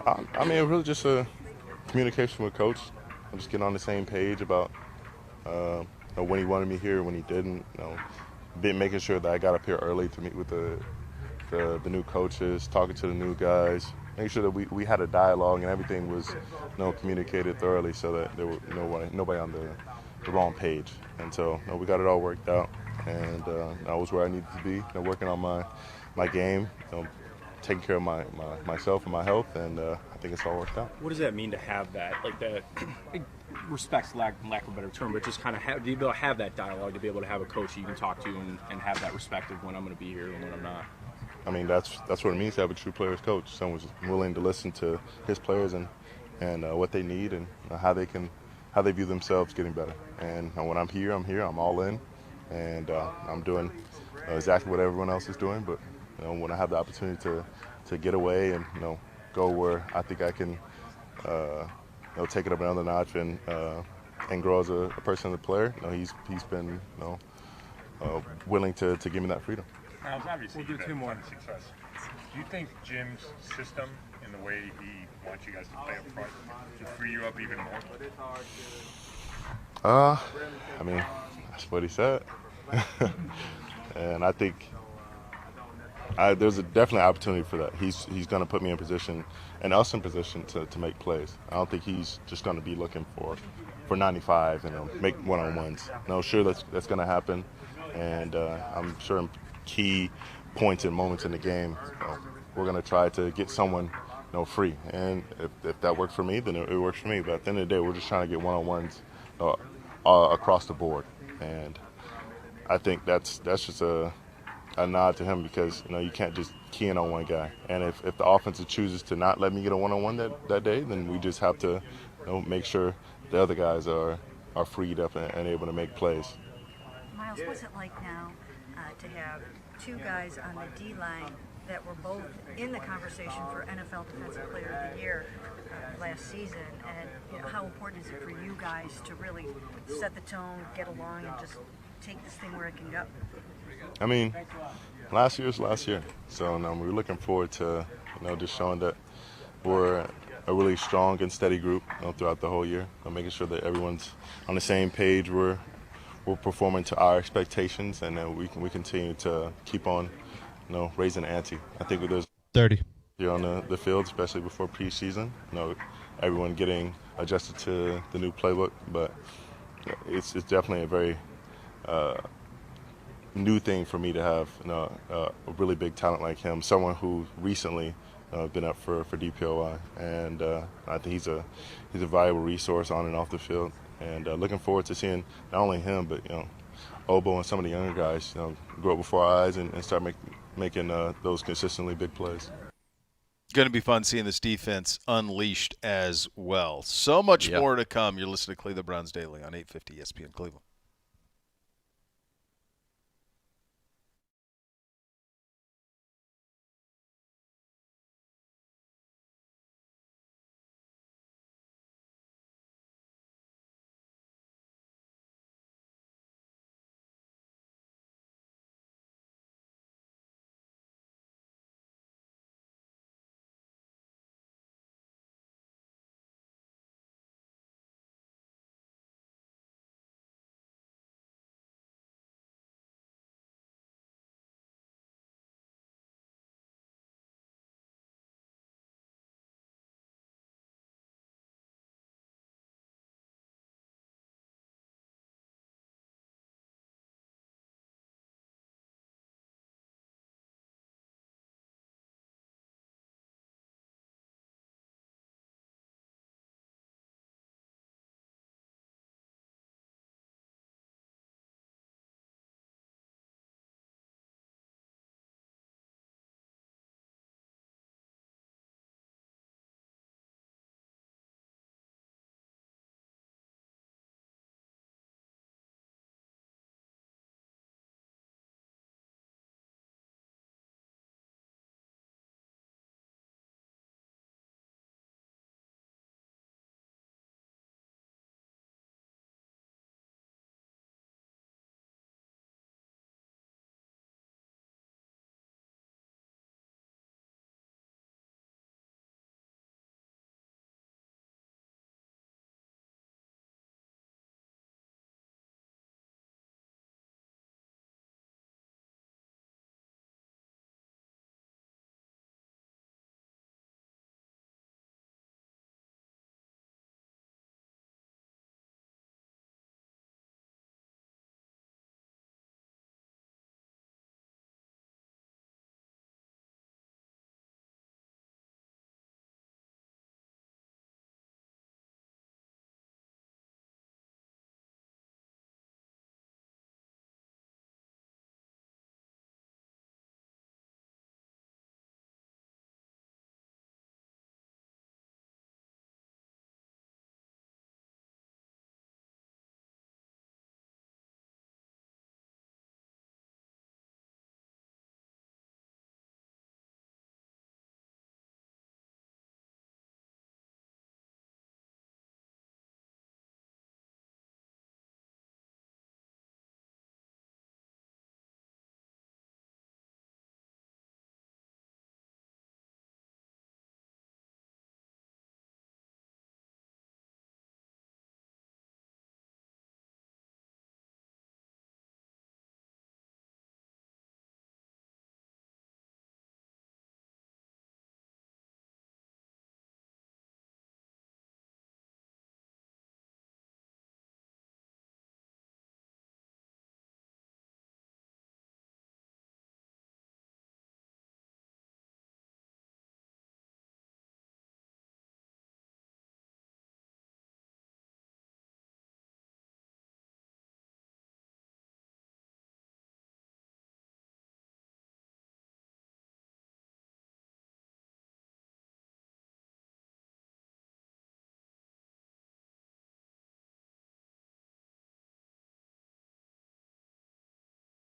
It really just communication with coach. I'm just getting on the same page about when he wanted me here, when he didn't. Been making sure that I got up here early to meet with the new coaches, talking to the new guys, making sure that we had a dialogue and everything was communicated thoroughly so that there was nobody on the wrong page. And so we got it all worked out, and I was where I needed to be, working on my game, taking care of myself and my health, and I think it's all worked out. What does that mean to have that, like the respects, lack of a better term, but just kind of to be able to have that dialogue, to be able to have a coach you can talk to and have that respect of when I'm going to be here and when I'm not? I mean, that's what it means to have a true player's coach. Someone who's willing to listen to his players and what they need and how they view themselves getting better. And when I'm here, I'm all in, and I'm doing exactly what everyone else is doing. But when I have the opportunity to get away and go where I think I can take it up another notch and grow as a person and a player, he's been willing to give me that freedom. Miles, obviously We'll do two more. Success. Do you think Jim's system and the way he wants you guys to play up front can free you up even more? I mean, that's what he said. And I think there's definitely opportunity for that. He's going to put me in position and us in position to make plays. I don't think he's just going to be looking for 95 and make one-on-ones. No, sure, that's going to happen. And I'm sure in key points and moments in the game, we're going to try to get someone free. And if that works for me, then it works for me. But at the end of the day, we're just trying to get one-on-ones across the board. And I think that's just a nod to him, because you can't just key in on one guy. And if the offense chooses to not let me get a one-on-one that day, then we just have to make sure the other guys are freed up and able to make plays. Miles, what's it like now to have two guys on the D-line that were both in the conversation for NFL Defensive Player of the Year last season, and how important is it for you guys to really set the tone, get along, and just take this thing where it can go? I mean, last year's last year, so we're looking forward to just showing that we're a really strong and steady group throughout the whole year, making sure that everyone's on the same page. We're performing to our expectations, and we continue to keep on raising the ante. I think there's 30 here on the field, especially before preseason. Everyone getting adjusted to the new playbook, but it's definitely a very new thing for me to have a really big talent like him, someone who recently been up for DPOI, and I think he's a valuable resource on and off the field, and looking forward to seeing not only him but Obo and some of the younger guys grow up before our eyes and start making those consistently big plays. Going to be fun seeing this defense unleashed as well. So much more to come. You're listening to Cleveland Browns Daily on 850 ESPN Cleveland.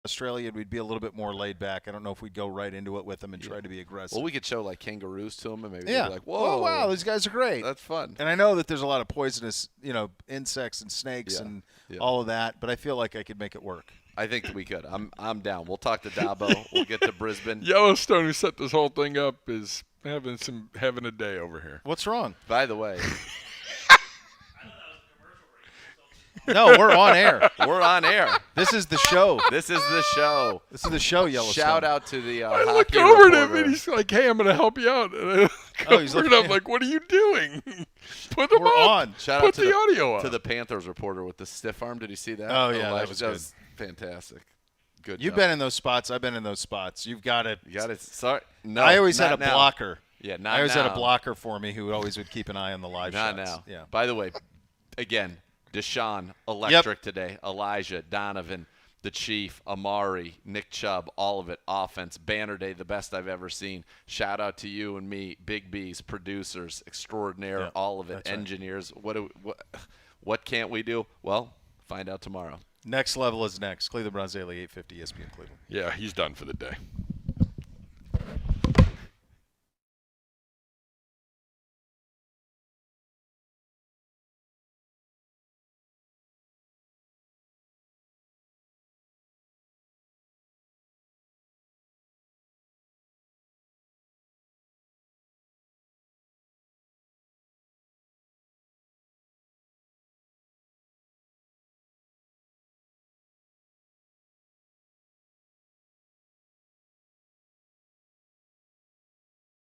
Australia, we'd be a little bit more laid back. I don't know if we'd go right into it with them and try to be aggressive. Well, we could show like kangaroos to them and maybe yeah. they'd be like, whoa. Oh, wow, these guys are great. That's fun. And I know that there's a lot of poisonous, insects and snakes and all of that, but I feel like I could make it work. I think that we could. I'm down. We'll talk to Dabo. We'll get to Brisbane. Yellowstone, who set this whole thing up, is having a day over here. What's wrong? By the way. No, we're on air. We're on air. This is the show. This is the show. This is the show, Yellowstone. Shout out to the I hockey look over reporter. at him and he's like, "Hey, I'm going to help you out." And I look he's over looking and I'm like, "What are you doing? Put them We're on. Shout Put out to the audio to up." the Panthers reporter with the stiff arm. Did you see that? Oh, yeah, that was good. Fantastic. Good. You've job. been in those spots. I've been in those spots. You've got it. You got it. Sorry. No, I always had a not now. blocker. Yeah, not I always had a now. blocker for me who always would keep an eye on the live Not shots. now. Yeah. By the way, again, Deshaun, electric today. Elijah, Donovan, the Chief, Amari, Nick Chubb, all of it. Offense, banner day, the best I've ever seen. Shout out to you and me, Big B's, producers, extraordinaire, all of it, that's right. engineers. What can't we do? Well, find out tomorrow. Next level is next. Cleveland Browns Daily, 850 ESPN Cleveland. Yeah, he's done for the day.